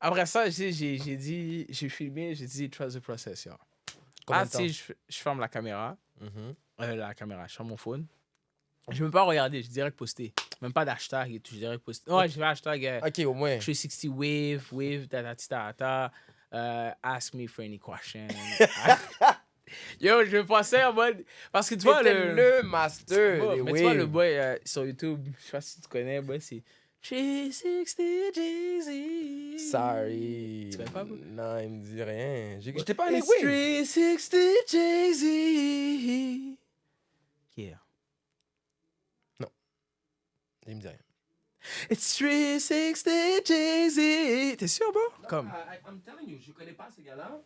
Après ça, j'ai filmé, j'ai dit, trust the process, yo. Combien Ah, de tu temps? sais, je ferme la caméra. Mhm. Je ferme mon phone. Je ne veux pas regarder, je direct poster. Même pas d'hashtag et tout, je direct poster. Ouais, je vais hashtag Ok, au moins. 360 wave, ta. Ask me for any question. Yo, je pensais en mode. Parce que tu vois, C'était le master. Bon, des mais tu vois, le waves. boy sur YouTube, je sais pas si tu connais, boy, c'est 360 Jay-Z. Sorry. Tu connais pas, bro? Non, il me dit rien. J'étais pas un It's wave. 360 Jay-Z. Yeah. Il me dit rien. It's 360 Jay-Z. T'es sûr, bro? Comme. I'm telling you, je connais pas ce gars-là.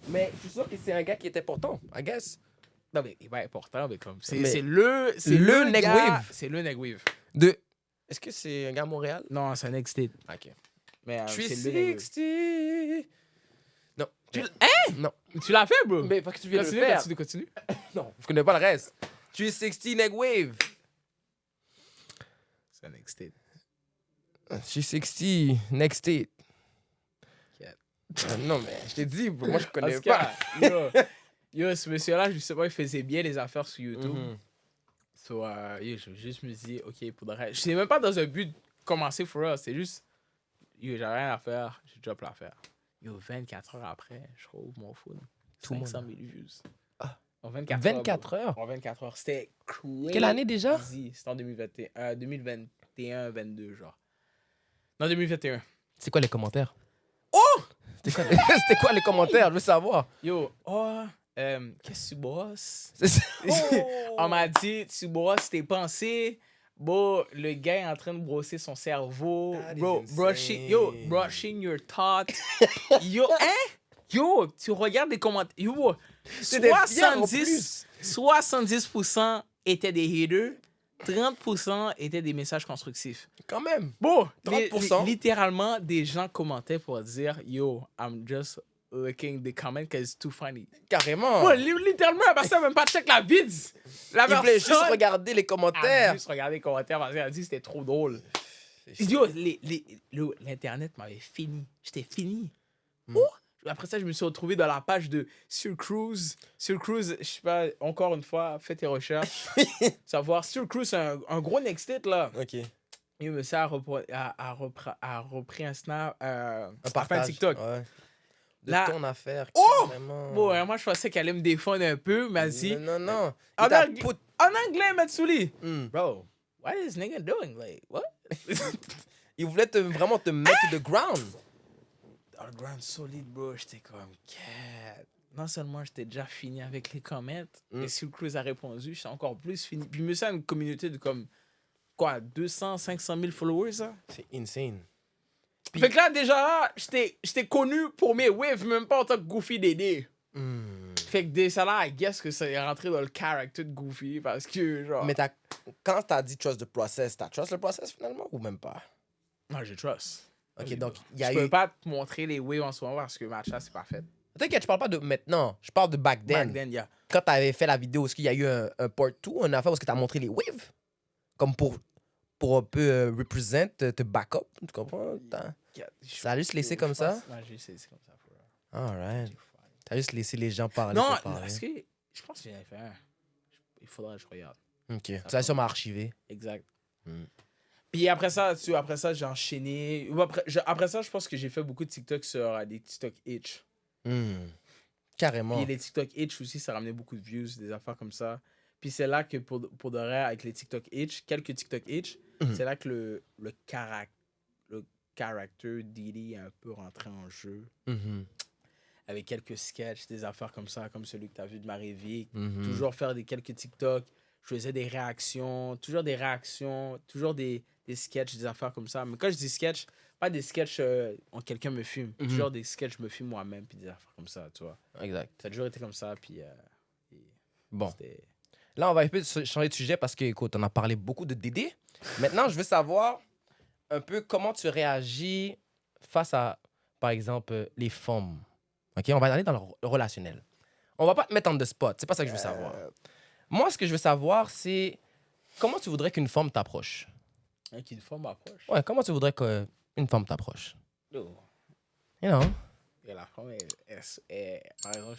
Mais je suis sûr que c'est un gars qui est important, I guess. Non, mais il va être important, mais comme. Mais C'est le. le Neg gars- Wave. C'est le Neg Wave. Est-ce que c'est un gars à Montréal? Non, c'est un Neg State. Ok. Mais c'est le Neg Wave. 360. Non. Non. Tu l'as fait, bro? Mais parce que tu viens de le faire. Continue. Non, je connais pas le reste. 360 Neg Wave. C'est un Neg State. 360 Next State. Yeah. Non, mais je t'ai dit, bro, moi je connais En tout pas. cas, yo, ce monsieur-là, justement, il faisait bien les affaires sur YouTube. Mhm. So, yo, je juste me dis, OK, pour le reste. Je n'étais même pas dans un but de commencer for us. C'est juste, yo, j'ai rien à faire, je drop l'affaire. Yo, 24 heures après, je rouvre mon phone. Tout le monde. 500 000 views. Ah. En 24 heures. 24 heures? En 24 heures. C'était crazy. Quelle année déjà? C'était en 2021-22, genre. Non, 2021. C'est quoi les commentaires? Oh! C'était quoi les commentaires? Je veux savoir. Yo, qu'est-ce que tu bosses? C'est ça. On m'a dit, tu brosses tes pensées. Bon, le gars est en train de brosser son cerveau. That is Bro, insane. brushing your thoughts. Yo, hein? Yo, tu regardes les commentaires. Yo, C'était fier en plus. 70% étaient des haters. 30% étaient des messages constructifs. Quand même. Bon, 30%. Littéralement, des gens commentaient pour dire, yo, I'm just looking the comment because it's too funny. Carrément. Bon, littéralement, la personne n'a même pas check la vid. La Il voulait juste personne regarder les a commentaires. juste regardé les commentaires parce qu'elle a dit que c'était trop drôle. Yo, l'Internet m'avait fini. J'étais fini. Oh, Après ça, je me suis retrouvé dans la page de Sir Cruise. Sir Cruise, je sais pas, encore une fois, fais tes recherches. Savoir, Sir Cruise, c'est un gros next hit, là. Ok. Et le monsieur a repris un snap, Un enfin, partage. TikTok. Ouais. De Là- ton affaire. Oh! Carrément. Bon, ouais, moi, je pensais qu'elle allait me défendre un peu, mais si. Non. En, Il t'a ang- put- en anglais, Matsouli. Hmm. Bro, what is this nigga doing? Like, what? Il voulait vraiment te mettre to the ground. Dans le ground solide, bro, j'étais comme, cat. Non seulement j'étais déjà fini avec les comments, et si le Cruz a répondu, j'étais encore plus fini. Puis, monsieur a une communauté de comme, quoi, 200, 500 000 followers, ça? C'est insane. Fait que là, déjà, là, j'étais connu pour mes waves, même pas en tant que Goofy Dédé. Fait que déjà là, I guess que ça est rentré dans le character de Goofy, parce que, genre... Mais quand t'as dit trust the process, t'as trust le process finalement ou même pas? Non, je trust. Ok, Vas-y, donc bro. il y a Je peux eu. pas te montrer les waves en ce moment parce que ma chat, c'est pas fait. T'inquiète, je parle pas de maintenant, je parle de back then. Back then, yeah. Quand t'avais fait la vidéo, est-ce qu'il y a eu un part 2, une affaire où est-ce que t'as montré les waves? Comme pour un peu represent, te back up, tu comprends? Ça a juste laissé comme ça? Ouais, j'ai juste laissé comme ça. For real. Alright. T'as juste laissé les gens parler. Non, pour parler. est-ce que... Je pense que j'en ai fait un. Il faudrait que je regarde. Ok. Ça a sûrement archivé. Exact. Hmm. Puis après ça, j'ai enchaîné. Ou après ça, je pense que j'ai fait beaucoup de TikTok sur des TikTok itch. Carrément. Puis les TikTok itch aussi, ça ramenait beaucoup de views, des affaires comme ça. Puis c'est là que pour de vrai, avec les TikTok itch, quelques TikTok itch, c'est là que le character Diddy est un peu rentré en jeu. Avec quelques sketchs, des affaires comme ça, comme celui que tu as vu de Marie-Vic. Toujours faire quelques TikTok. Je faisais des réactions, toujours des sketchs, des affaires comme ça. Mais quand je dis sketch, pas des sketchs quelqu'un me filme. Toujours des sketchs, je me filme moi-même, puis des affaires comme ça, tu vois. Exact. Ça a toujours été comme ça, puis... Bon. c'était- Là, on va un peu changer de sujet parce que, écoute, on a parlé beaucoup de Dédé. Maintenant, je veux savoir un peu comment tu réagis face à, par exemple, les femmes. OK? On va aller dans le relationnel. On va pas te mettre en the spot. C'est pas ça que je veux savoir. Moi, ce que je veux savoir, c'est comment tu voudrais qu'une femme t'approche. Qu'une femme m'approche. Ouais, comment tu voudrais qu'une femme t'approche. Yo. You know? Et la femme, par exemple,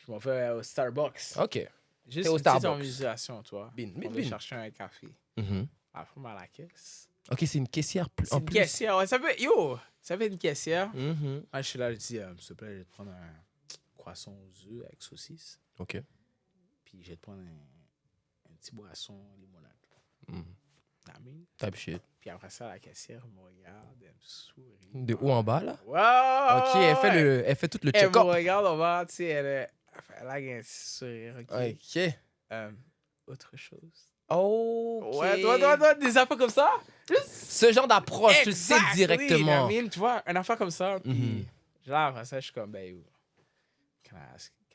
je m'en vais au Starbucks. OK. Juste T'es au une petite Starbucks. organisation, tu vois. Bin. On va chercher un café. Mhm. La femme à la caisse. OK, c'est une caissière C'est en une plus. caissière. Ouais, ça fait une caissière. Mhm. Moi, je suis là, je dis, s'il te plaît, je vais te prendre un croissant aux œufs avec saucisse. OK. Puis je vais te prendre un petit boisson limonade. Mhm. Amen. Type shit. Puis après ça, la caissière me regarde, elle me sourit. De haut en bas, là? Wow! OK, elle fait tout le Elle me check-up. regarde, on va, tu sais, elle a un sourire, ok. OK. Autre chose. OK. Ouais, toi, des affaires comme ça? Ce genre d'approche, tu le sais Exactly, directement. I mean, tu vois, une affaire comme ça, puis Mhm. là, après ça, je suis comme, ben, yo, can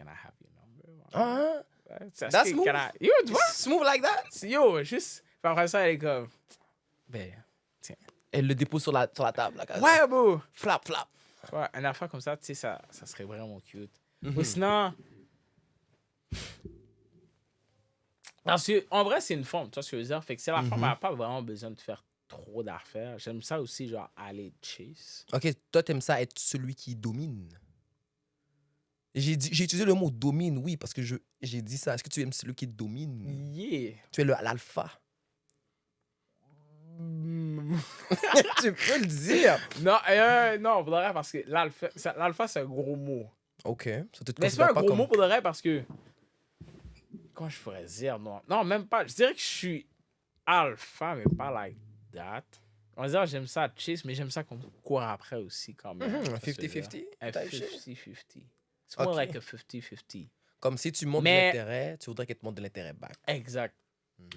I have your number? Ah, Ouais, that's smooth. Yo, tu vois? Smooth like that? Yo, juste, puis après ça, elle est comme, ben, Elle le dépose sur la table. Là, ouais, bro! Flap, flap. Tu vois, une affaire comme ça, tu sais, ça serait vraiment cute. Mhm. Ou sinon... Parce que, en vrai, c'est une femme, tu vois ce que je veux dire? Fait que si la femme n'a pas vraiment besoin de faire trop d'affaires, j'aime ça aussi, genre, aller chase. OK, toi, t'aimes ça être celui qui domine. J'ai utilisé le mot domine, oui, parce que j'ai dit ça. Est-ce que tu aimes celui qui domine? Yeah! Tu es l'alpha. Tu peux le dire. Non, pour de vrai, parce que l'alpha, c'est un gros mot. OK. Ça te Mais c'est pas considère un gros comme... mot pour de vrai parce que... Comment je pourrais dire, non? Non, même pas. Je dirais que je suis alpha, mais pas like that. On va dire j'aime ça chase, mais j'aime ça qu'on court après aussi quand même. Un Ça se veut dire. 50-50? Un type shit? 50-50. C'est more Ok. like a 50-50. Comme si tu montres de Mais- l'intérêt, tu voudrais qu'elle te montre de l'intérêt back. Exact.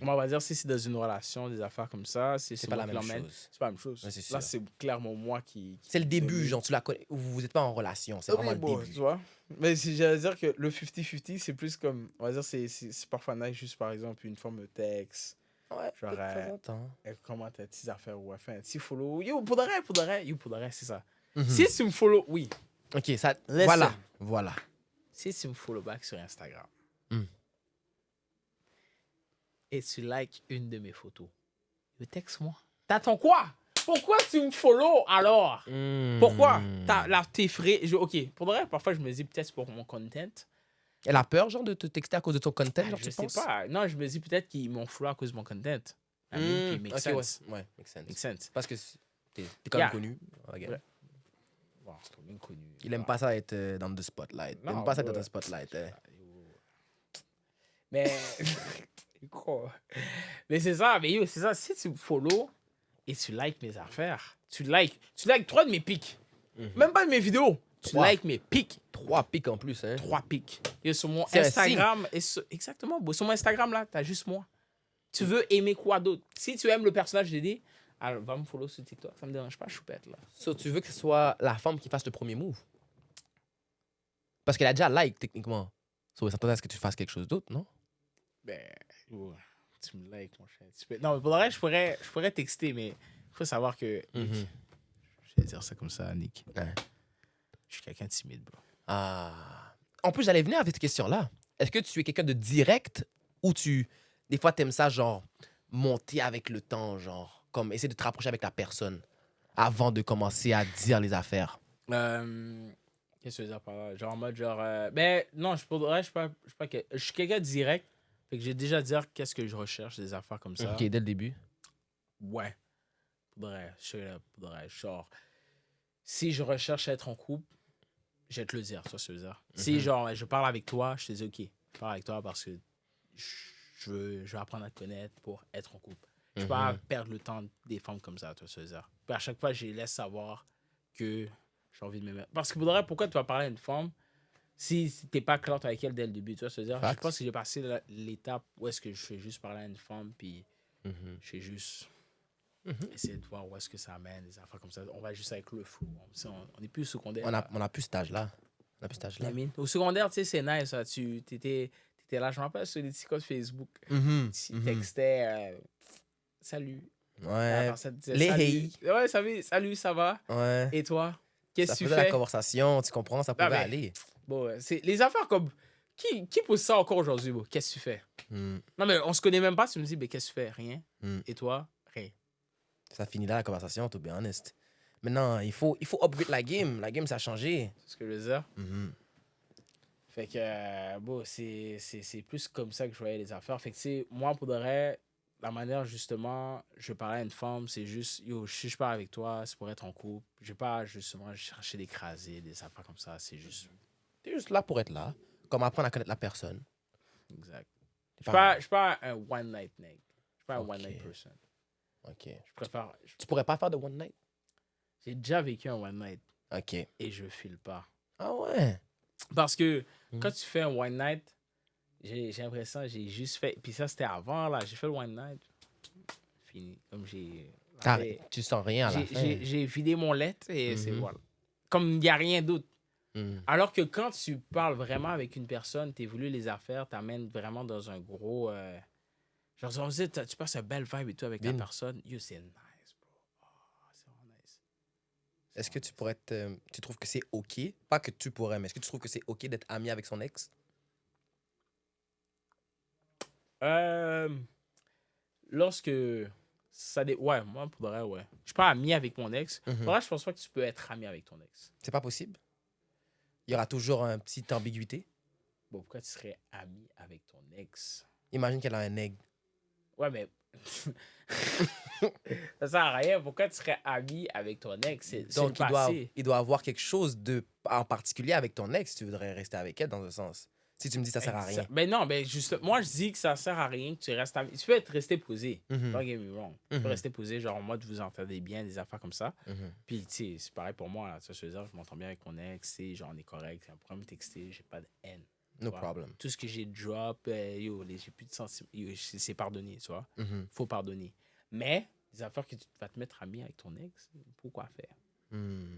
On va dire si c'est dans une relation, des affaires comme ça, C'est pas la même chose. C'est pas la même chose. Ouais, c'est sûr. Là, c'est clairement moi qui C'est le début, domine. genre, tu la connais. Vous n'êtes pas en relation, c'est vraiment Oui, le bon, début. tu vois. Mais si j'allais dire que le 50-50, c'est plus comme. On va dire, c'est parfois nice, juste par exemple, une forme de texte. Ouais, Genre, de temps en temps. Elle commente tes petites affaires ou elle fait un petit follow. Yo, pour de vrai, c'est ça. Mhm. Si tu me follow, oui. OK, ça... Listen. Voilà. Si tu me follow back sur Instagram Mm. et tu likes une de mes photos, texte-moi. T'attends quoi? pourquoi tu me follow alors? Pourquoi? Hmm. T'es frais. Ok, pour de vrai, parfois, je me dis peut-être c'est pour mon content. Elle a peur, genre, de te texter à cause de ton content, genre, Je tu sais penses? pas. Non, je me dis peut-être qu'ils m'ont follow à cause de mon content. I mean, puis it makes Ok, sense. ouais, make sense. Makes sense. Parce que t'es quand même Yeah. connu. Regarde. Ouais. Bon, c'est quand même connu. Il aime pas ça être dans le spotlight. Il aime Non, pas ça être bro. dans le spotlight. Hein. Mais. Quoi? Mais c'est ça, mais yo, c'est ça. Si tu me follow et tu likes mes affaires, tu likes 3 de mes pics. Même pas de mes vidéos. Tu 3. likes mes pics. 3 pics en plus, hein. 3 pics. Et sur mon C'est un Instagram, exactement, bro. Sur mon Instagram, là, t'as juste moi. Tu veux aimer quoi d'autre? Si tu aimes le personnage d'D, alors va me follow sur TikTok. Ça me dérange pas, choupette, là. So, tu veux que ce soit la femme qui fasse le premier move? Parce qu'elle a déjà like, techniquement. So, ça t'attend à ce que tu fasses quelque chose d'autre, non? Ben, yo, tu me likes, mon cher. Non, mais pour le reste, je pourrais texter, mais il faut savoir que. Nick, je vais dire ça comme ça, Nick. Ouais. Je suis quelqu'un de timide, bro. Ah. En plus, j'allais venir avec cette question-là. Est-ce que tu es quelqu'un de direct ou des fois, t'aimes ça, genre, monter avec le temps, genre, comme essayer de te rapprocher avec la personne avant de commencer à dire les affaires? Qu'est-ce que je veux dire par là? Genre en mode, ben, non, je suis quelqu'un de direct. Fait que j'ai déjà dire qu'est-ce que je recherche, des affaires comme ça. Ok, dès le début. Ouais. Faudrait, genre, si je recherche à être en couple, je vais te le dire, ça, c'est dire. Si, genre, je parle avec toi, je te dis, OK, je parle avec toi parce que je veux apprendre à te connaître pour être en couple. Je peux pas perdre le temps des femmes comme ça, toi, c'est dire. Puis à chaque fois, je les laisse savoir que j'ai envie de me mettre. Parce que pourquoi tu vas parler à une femme si t'es pas clair avec elle dès le début, tu vois, c'est-à-dire, je pense que j'ai passé l'étape où est-ce que je fais juste parler à une femme, puis je fais juste essayer de voir où est-ce que ça amène, des affaires comme ça. On va juste avec le flou. On est plus au secondaire. On a plus cet âge-là. On a plus cet âge-là. Au secondaire, tu sais, c'est nice. Ça. Tu étais là, je me rappelle sur les petits codes Facebook. Tu textais salut. Ouais. Alors, ça te disait, Les salut. hey. Ouais, salut, ça va? Ouais. Et toi? Qu'est-ce Ça que tu faisait la fais? conversation, tu comprends, ça pouvait mais- aller. Bon, c'est les affaires comme. Qui pose ça encore aujourd'hui, bro? Qu'est-ce que tu fais? Non, mais on se connaît même pas. Tu me dis, mais qu'est-ce que tu fais? Rien. Et toi? Rien. Ça finit là la conversation, to be honest. Maintenant, il faut upgrade la game. La game, ça a changé. C'est ce que je veux dire. Fait que, bon, c'est plus comme ça que je voyais les affaires. Fait que, tu sais, moi, pour de vrai, la manière, justement, je parlais à une femme, c'est juste, yo, si je parle avec toi, c'est pour être en couple. Je vais pas, justement, chercher d'écraser, des affaires comme ça. C'est juste. T'es juste là pour être là. Comme apprendre à connaître la personne. Exact. Je Pas- suis pas un one night nigga. Je suis pas un Ok. one night person. OK. Je préfère. Tu pourrais pas faire de one night? J'ai déjà vécu un one night OK. et je file pas. Ah ouais? Parce que quand tu fais un one night, j'ai l'impression j'ai juste fait. Puis ça, c'était avant, là. J'ai fait le one night. Fini. Comme j'ai. Tu sens rien à la fin. J'ai vidé mon lait et c'est voilà. Comme il n'y a rien d'autre. Alors que quand tu parles vraiment avec une personne, tu évolues les affaires, t'amènes vraiment dans un gros. Genre, on se dit, tu passes un bel vibe et tout avec la personne. Yo, c'est nice, bro. Oh, c'est vraiment nice. Est-ce que tu pourrais tu trouves que c'est OK? Pas que tu pourrais, mais est-ce que tu trouves que c'est OK d'être ami avec son ex? Lorsque. Ouais, moi, pour de vrai, ouais. Je suis pas ami avec mon ex. Pour vrai, je pense pas que tu peux être ami avec ton ex. C'est pas possible? Il y aura toujours une petite ambiguïté. Bon, pourquoi tu serais ami avec ton ex? Imagine qu'elle a un egg. Ouais, mais. Ça sert à rien. Pourquoi tu serais ami avec ton ex? C'est Donc, le passé. il doit avoir quelque chose en particulier avec ton ex si tu voudrais rester avec elle, dans un sens. Si tu me dis ça sert à rien. Ben non, ben juste, moi je dis que ça sert à rien que tu restes ami. Tu peux être resté posé. Don't get me wrong. Tu peux rester posé, genre en mode vous entendez bien, des affaires comme ça. Puis tu sais, c'est pareil pour moi. Là, ça, je veux dire, je m'entends bien avec mon ex, genre on est correct. C'est un problème texté, j'ai pas de haine. No problem. Tout ce que j'ai drop, j'ai plus de sentiments. C'est pardonné, tu vois. Faut pardonner. Mais des affaires que tu vas te mettre ami avec ton ex, pourquoi faire?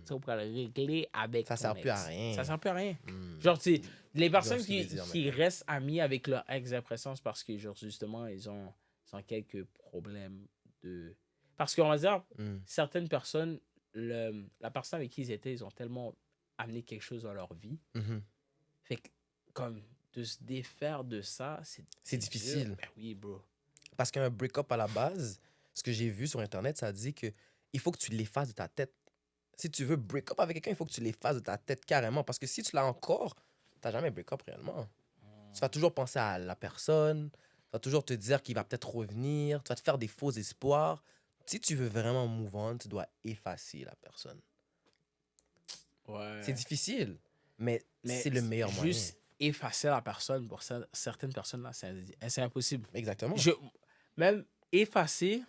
Ça, on pourra le régler avec Ça ton sert ex. plus à rien. Ça sert plus à rien. Genre, tu sais, les personnes ce que qui, je veux dire, qui restent amis avec leur ex, j'ai l'impression, c'est parce que, genre, justement, ils ont quelques problèmes de. Parce qu'on va dire, certaines personnes, la personne avec qui ils étaient, ils ont tellement amené quelque chose dans leur vie. Fait que, comme, de se défaire de ça, C'est difficile. Ben oui, bro. Parce qu'un break-up à la base, ce que j'ai vu sur Internet, ça dit que il faut que tu l'effaces de ta tête. Si tu veux break up avec quelqu'un, il faut que tu l'effaces de ta tête carrément. Parce que si tu l'as encore, tu n'as jamais break up réellement. Tu vas toujours penser à la personne. Tu vas toujours te dire qu'il va peut-être revenir. Tu vas te faire des faux espoirs. Si tu veux vraiment move on, tu dois effacer la personne. Ouais. C'est difficile, mais Mais c'est le meilleur moyen. Juste effacer la personne, pour certaines personnes, là, c'est impossible. Exactement. Même effacer,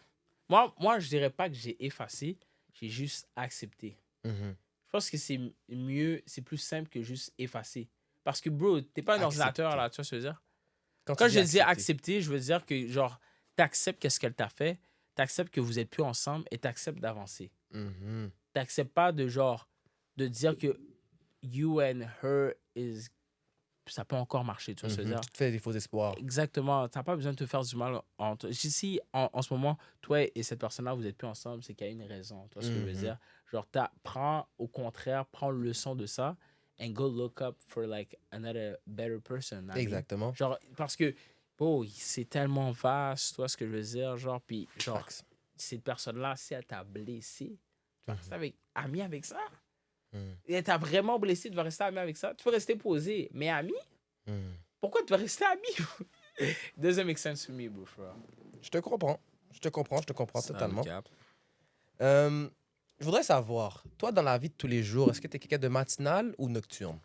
moi, je dirais pas que j'ai effacé, j'ai juste accepté. Mhm. Je pense que c'est mieux, c'est plus simple que juste effacer. Parce que, bro, t'es pas un Accepter. ordinateur, là, tu vois ce que je veux dire? Quand Quand tu je dis dis accepter, je veux dire que, genre, t'acceptes qu'est-ce qu'elle t'a fait, t'acceptes que vous êtes plus ensemble et t'acceptes d'avancer. Mhm. T'acceptes pas de, genre, de dire que you and her is... Ça peut encore marcher, tu vois ce que je veux Mhm. dire? Tu te fais des faux espoirs. Exactement. T'as pas besoin de te faire du mal entre... Si en ce moment, toi et cette personne-là, vous êtes plus ensemble, c'est qu'il y a une raison. Tu vois ce que je veux Mhm. dire? Genre, prends leçon de ça and go look up for, like, another better person. I mean. Exactement. Genre, parce que, oh, c'est tellement vaste, tu vois ce que je veux dire? Genre, puis, genre, Facts. cette personne-là, si elle t'a blessé, tu vas rester ami avec ça? Mhm. Et elle t'a vraiment blessé, tu vas rester ami avec ça? Tu peux rester posé, mais ami? Mhm. Pourquoi tu vas rester ami? Doesn't make sense to me, bro. Je te comprends. Je te comprends totalement. Cap. Je voudrais savoir, toi, dans la vie de tous les jours, est-ce que tu es quelqu'un de matinal ou nocturne?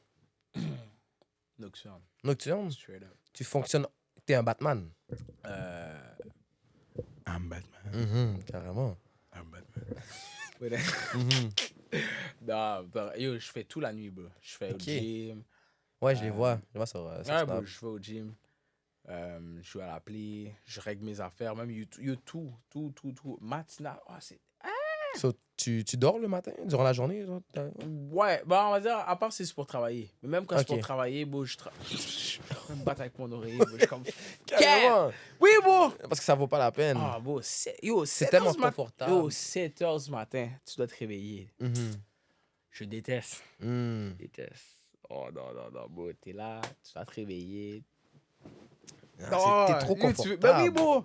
Nocturne, Nocturne? straight up. Tu fonctionnes... T'es un Batman? I'm Batman. Carrément. I'm Batman. Mhm. Non, yo, je fais tout la nuit, bro. Je fais au Ok. gym. Ouais, je les vois. Je les vois sur Ouais, Snap. bro, je vais au gym. Je joue à l'appli. Je règle mes affaires. Même tout. Matinal. Oh, c'est... So, tu dors le matin, durant la journée? Genre, Ouais, bah on va dire, à part si c'est pour travailler. Mais même quand c'est pour Ok. travailler, bro, je me batte avec mon oreiller, bro. Je suis comme... Carrément! Oui, bro! Parce que ça vaut pas la peine. Ah, bro, C'est 7 tellement heures du matin. confortable. Yo, 7 heures du matin, tu dois te réveiller. Mhm. Je déteste. Mhm. Déteste. Oh non, bro, t'es là, tu dois te réveiller. Ah, t'es trop confortable. Ben oui, bro.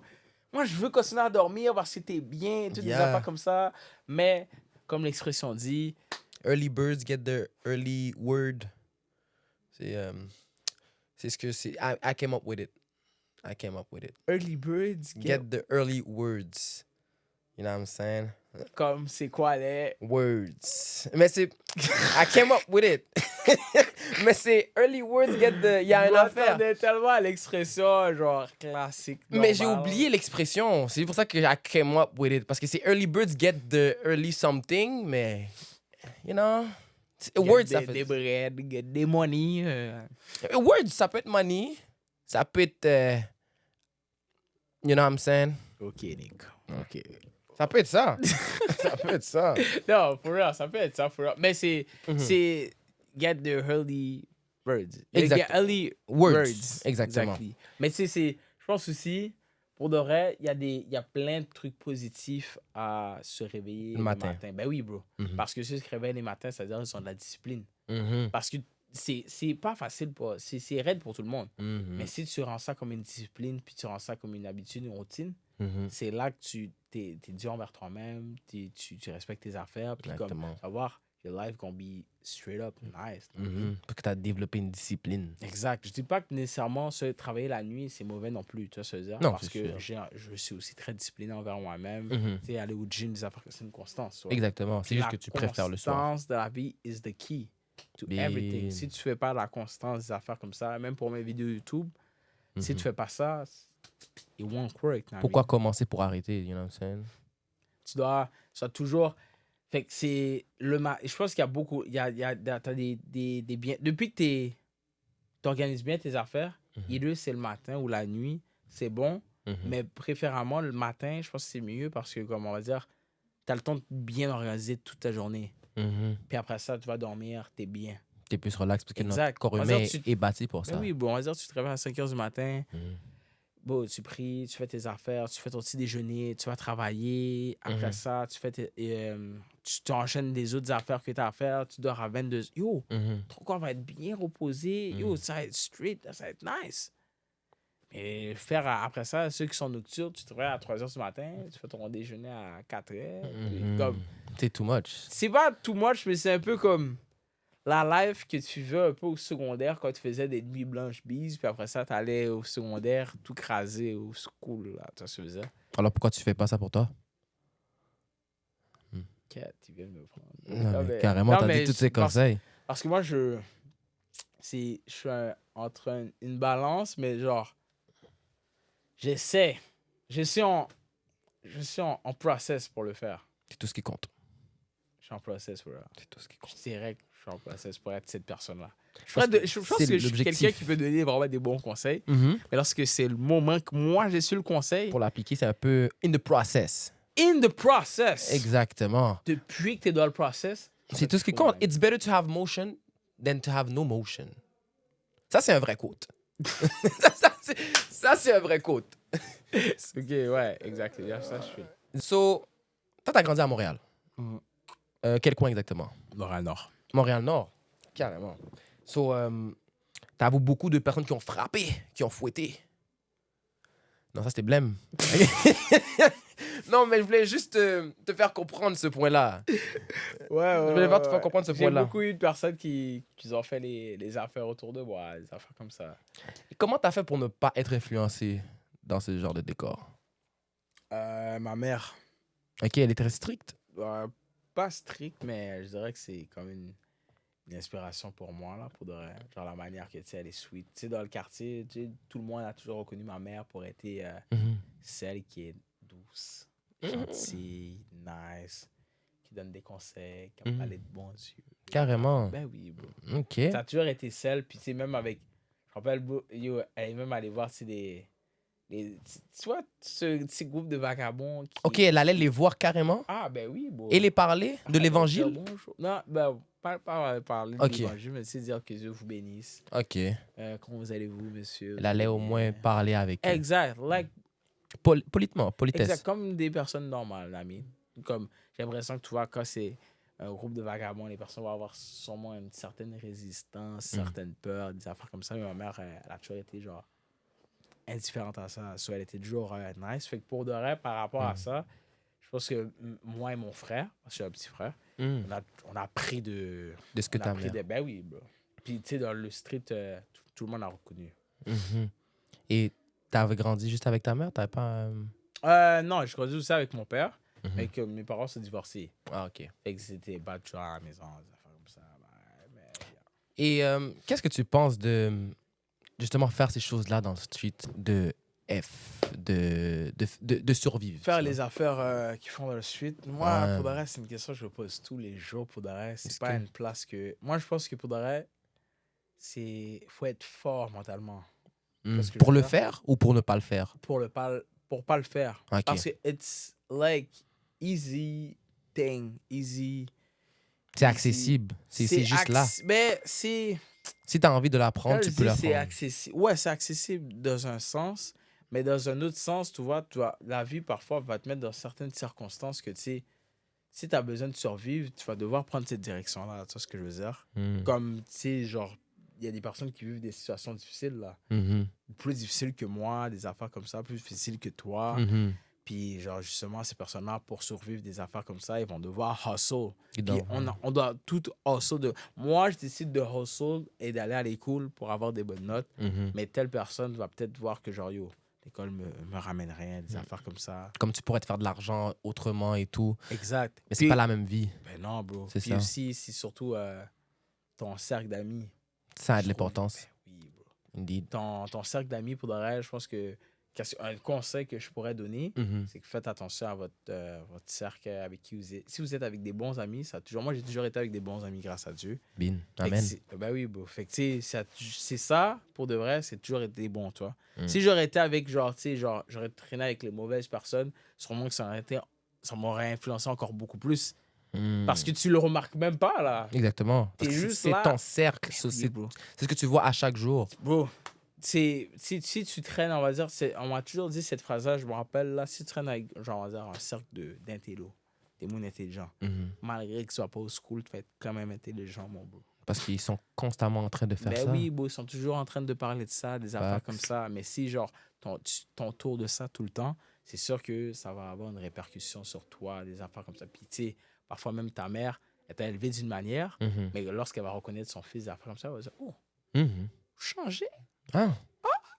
Moi, je veux continuer à dormir parce que t'es bien, toutes des Yeah. affaires comme ça. Mais, comme l'expression dit, Early birds get the early word. C'est ce que c'est. I came up with it. early birds Get the early words. You know what I'm saying? comme c'est quoi les... Words. Mais c'est. I came up with it. Mais c'est early words get the. Il y a une affaire. m'attendais tellement à l'expression, genre, classique. Mais j'ai normale. oublié l'expression. C'est pour ça que I came up with it. Parce que c'est early birds get the early something. Mais. You know? Get Words, ça des, fait. des bread, get des money. Words, ça peut être money. Ça peut être. You know what I'm saying? Ok, Nick. Ok. Ça peut être ça. Ça peut être ça. Non, for real, ça peut être ça, for real. Mais c'est Mhm. get the early birds. Exact. Get early Words. words. Exactement. Exactly. Mais tu sais, je pense aussi, pour de vrai, il y a plein de trucs positifs à se réveiller Le le matin. matin. Ben oui, bro. Mhm. Parce que ceux qui se réveillent les matins, c'est-à-dire qu'ils ont de la discipline. Mhm. Parce que c'est pas facile, c'est raide pour tout le monde. Mhm. Mais si tu rends ça comme une discipline, puis tu rends ça comme une habitude, une routine, Mhm. c'est là que tu t'es dur envers toi-même, tu respectes tes affaires, puis comme, Exactement. savoir, your life gonna be straight up nice. Mhm. Parce que tu as développé une discipline. Exact. Je dis pas que nécessairement travailler la nuit, c'est mauvais non plus, tu vois ce que je veux dire? Non, Parce c'est que sûr. je suis aussi très discipliné envers moi-même. Mhm. Tu sais, aller au gym, des affaires, c'est une constance. tu vois. Exactement. C'est Puis juste la que tu préfères le soir. constance de la vie is the key to Bien. everything. Si tu fais pas la constance des affaires comme ça, même pour mes vidéos YouTube, si Mhm. tu fais pas ça, it won't work. I Pourquoi mean. commencer pour arrêter? You know what I'm saying? Tu dois toujours... Fait que c'est je pense qu'il y a beaucoup... T'as des biens... Depuis que t'organises bien tes affaires, either c'est le matin ou la nuit, c'est bon. Mhm. Mais préférément, le matin, je pense que c'est mieux parce que, comme on va dire, t'as le temps de bien organiser toute ta journée. Mhm. Puis après ça, tu vas dormir, t'es bien. T'es plus relax parce que notre Exact. corps On va humain dire, est bâti pour Ben ça. oui, bon, on va dire, tu te réveilles à 5 h du matin, Mhm. bon, tu pries, tu fais tes affaires, tu fais ton petit déjeuner, tu vas travailler. Après ça, tu fais tu t'enchaînes des autres affaires que tu as à faire. Tu dors à 22 h. Yo, Mhm. ton corps va être bien reposé. Yo, ça va être straight, ça va être nice. Et faire après ça, ceux qui sont nocturnes, tu te réveilles à 3 h du matin, tu fais ton déjeuner à 4 h. Comme, C'est too much. c'est pas too much, mais c'est un peu comme la life que tu veux un peu au secondaire quand tu faisais des nuits blanches bises, puis après ça, t'allais au secondaire tout crasé au school, là, tu vois ce que je veux dire? Alors pourquoi tu fais pas ça pour toi? Kat, tu viens de me prendre. Non, mais mais- carrément, non, t'as mais dit tous ces parce- conseils. Parce que moi, je suis entre une balance, mais genre, j'essaie. Je suis en process pour le faire. C'est tout ce qui compte. Je suis en process pour le faire. C'est tout ce qui compte. Je dirais que je suis en process pour être cette personne-là. Parce que Je pense c'est que je suis l'objectif. quelqu'un qui peut donner vraiment des bons conseils, mais lorsque c'est le moment que moi, j'ai su le conseil, Pour l'appliquer, c'est un peu in the process. in the process, Exactement. depuis que tu es dans le process, C'est tout ce qui compte. It's better to have motion than to have no motion. Ça, c'est un vrai quote. ça, c'est un vrai quote. Ok, ouais, exact. Ça, je suis. So, toi, t'as grandi à Montréal. Mhm. Quel coin exactement? Nord. Montréal-Nord. Carrément. So, t'as vu beaucoup de personnes qui ont frappé, qui ont fouetté. Non, ça, c'était blême. Non, mais je voulais juste te faire comprendre ce point-là. Ouais, Je voulais pas te faire comprendre ce J'ai point-là. beaucoup eu de personnes qui ont fait les affaires autour de moi, des affaires comme ça. Et comment t'as fait pour ne pas être influencé dans ce genre de décor? Ma mère, Ok, elle est très stricte. pas stricte, mais je dirais que c'est comme une inspiration pour moi, là, pour de vrai. Genre la manière que, tu sais, elle est sweet. Tu sais, dans le quartier, tu sais, tout le monde a toujours reconnu ma mère pour être celle qui est douce, gentille, nice, qui donne des conseils, qui a parlé de bons yeux. Carrément. Ben oui, bro. Ok. Ça a toujours été celle, puis tu sais, même avec... Je me rappelle, bro, yo, elle est même allée voir, tu sais, tu vois, ces groupes de vagabonds qui... Ok, elle allait les voir carrément Ah, ben oui, bro. et les parler de Ah, l'évangile. dire bonjour. Non, ben, pas parler Ok. de l'évangile, mais c'est dire que Dieu vous bénisse. Ok. Comment vous allez-vous, monsieur? Elle allait au moins parler avec eux. Exact, like, Politement, politesse. exact, comme des personnes normales, ami. Comme, j'ai l'impression que tu vois, quand c'est un groupe de vagabonds, les personnes vont avoir sûrement une certaine résistance, certaines peurs, des affaires comme ça. Mais ma mère, elle a toujours été, genre, indifférente à ça. So, elle était toujours nice. Fait que pour de vrai, par rapport à ça, je pense que moi et mon frère, parce que j'ai un petit frère, on a pris de ce que on a ta pris mère. Ben oui, bro. Puis, tu sais, dans le street, tout le monde a reconnu. Et t'avais grandi juste avec ta mère? T'avais pas... Non, je grandis aussi avec mon père, mais que mes parents se divorcés. Ah, ok. Fait que c'était pas toujours à la maison, des affaires comme ça. Mais, Et qu'est-ce que tu penses de justement faire ces choses-là dans le street de survivre? faire tu les vois? affaires qu'ils font dans le street, moi, Ouais. pour de vrai, c'est une question que je me pose tous les jours. Pour de vrai, c'est Est-ce pas que- une place que... Moi, je pense que pour de vrai, faut être fort mentalement parce que je Pour veux le dire- faire ou pour ne pas le faire? pour pas le faire. Ok. Parce que it's like easy thing, easy... C'est accessible. C'est juste là. Mais c'est... Si tu as envie de l'apprendre, Quand tu je peux dis l'apprendre. c'est accessible. Ouais, c'est accessible dans un sens, mais dans un autre sens, tu vois, la vie parfois va te mettre dans certaines circonstances que tu sais, si tu as besoin de survivre, tu vas devoir prendre cette direction-là. Tu vois ce que je veux dire? Comme, tu sais, genre, il y a des personnes qui vivent des situations difficiles, là. Plus difficiles que moi, des affaires comme ça, plus difficiles que toi. Puis, genre, justement, ces personnes-là, pour survivre des affaires comme ça, ils vont devoir hustle. Puis, on doit tout hustle. Moi, je décide de hustle et d'aller à l'école pour avoir des bonnes notes. Mais telle personne va peut-être voir que, genre, yo, l'école me ramène rien, des affaires comme ça. Comme tu pourrais te faire de l'argent autrement et tout. Exact. Mais c'est pas la même vie. Ben non, bro. C'est Puis ça. aussi, c'est surtout ton cercle d'amis. Ça a de Je trouve. l'importance. Ben oui, bro. Indeed. Ton cercle d'amis, pour de vrai, je pense que un conseil que je pourrais donner, c'est que faites attention à votre cercle avec qui vous êtes. Si vous êtes avec des bons amis, moi, j'ai toujours été avec des bons amis, grâce à Dieu. Bin. Fait que Amen. ben oui, bro. Fait que, tu sais, c'est ça, pour de vrai, c'est toujours été bon, toi. Si j'aurais été avec, genre, tu sais, genre, j'aurais traîné avec les mauvaises personnes, sûrement que ça m'aurait influencé encore beaucoup plus. Parce que tu le remarques même pas, là. Exactement. T'es Parce que juste c'est là. ton cercle. Oui, C'est bro. ce que tu vois à chaque jour. Bro, si tu traînes, on va dire, on m'a toujours dit cette phrase-là, je me rappelle, là, si tu traînes avec, genre, on va dire, un cercle d'intello, des gens intelligents, malgré que tu sois pas au school, tu vas être quand même intelligent, mon bro. Parce qu'ils sont constamment en train de faire Ben ça. oui, ils sont toujours en train de parler de ça, des affaires Facts. comme ça. Mais si, genre, ton tour de ça tout le temps, c'est sûr que ça va avoir une répercussion sur toi, des affaires comme ça. Puis, tu sais, parfois même ta mère, elle t'a élevé d'une manière, Mhm. mais lorsqu'elle va reconnaître son fils, des affaires comme ça, elle va dire, oh, Mhm. changé. Ah.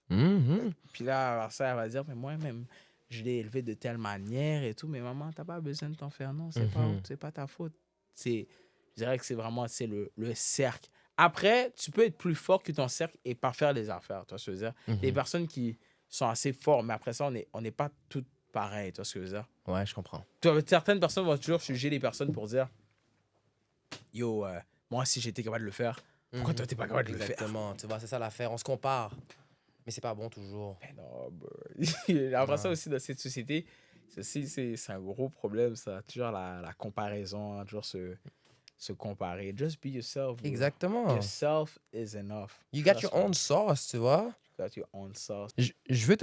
Mhm. Puis là, alors ça, elle va dire, mais moi-même, je l'ai élevé de telle manière et tout, mais maman, t'as pas besoin de t'en faire, non, c'est pas ta faute. Je dirais que c'est vraiment, c'est le cercle. Après, tu peux être plus fort que ton cercle et pas faire les affaires, tu vois ce que je veux dire. Il y a des personnes qui sont assez fortes, mais après ça, on n'est pas toutes pareilles, tu vois ce que je veux dire. Ouais, je comprends. Certaines personnes vont toujours juger les personnes pour dire, yo, moi, si j'étais capable de le faire, pourquoi toi, t'es pas capable de le faire? Exactement. Tu vois, c'est ça l'affaire. On se compare. Mais c'est pas bon toujours. Mais non, bro. Après ça aussi, dans cette société, c'est un gros problème, ça. Toujours la comparaison, hein, toujours se comparer. Just be yourself, bro. Exactement. Yourself is enough. You got Trust your me. own sauce, tu vois. You got your own sauce. Je veux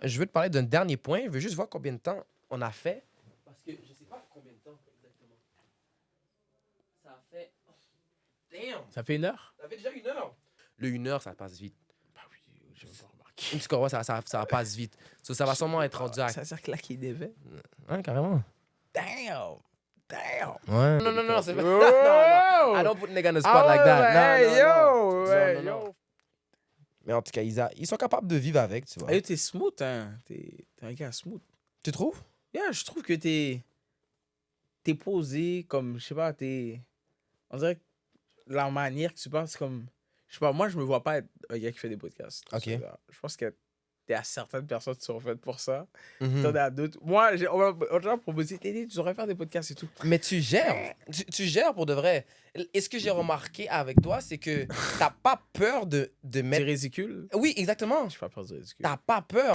je veux te parler d'un dernier point. Je veux juste voir combien de temps on a fait. Parce que je sais pas combien de temps exactement. Ça a fait. Damn! Ça fait 1 heure? Ça fait déjà 1 heure. Le 1 heure, ça passe vite. Bah oui, je vais pas remarquer. Tu comprends, ça passe vite. So, ça va sûrement être rendu à. Ça veut dire claquer des vets? Ouais, carrément. Damn! Damn! Ouais. Non, c'est pas. Oh! non. I don't put nigga on the spot like that. Hey, Non, yo! non. Ouais, Non, non, yo! non. Mais en tout cas, ils sont capables de vivre avec, tu vois. Hey, t'es smooth, hein? T'es un gars smooth. Tu trouves? Yeah, je trouve que t'es posé comme, je sais pas, on dirait que la manière que tu parles, c'est comme, je sais pas, moi, je me vois pas être un gars qui fait des podcasts. Ok. Je pense que t'es à certaines personnes qui sont faites pour ça. Mhm. T'en as d'autres. Moi, on m'a déjà proposé, Tédé, tu devrais faire des podcasts et tout. Mais tu gères. Tu gères pour de vrai. Et ce que j'ai remarqué avec toi, c'est que t'as pas peur de C'est mettre. ridicule. Oui, exactement. J'ai pas peur du ridicule. T'as pas peur.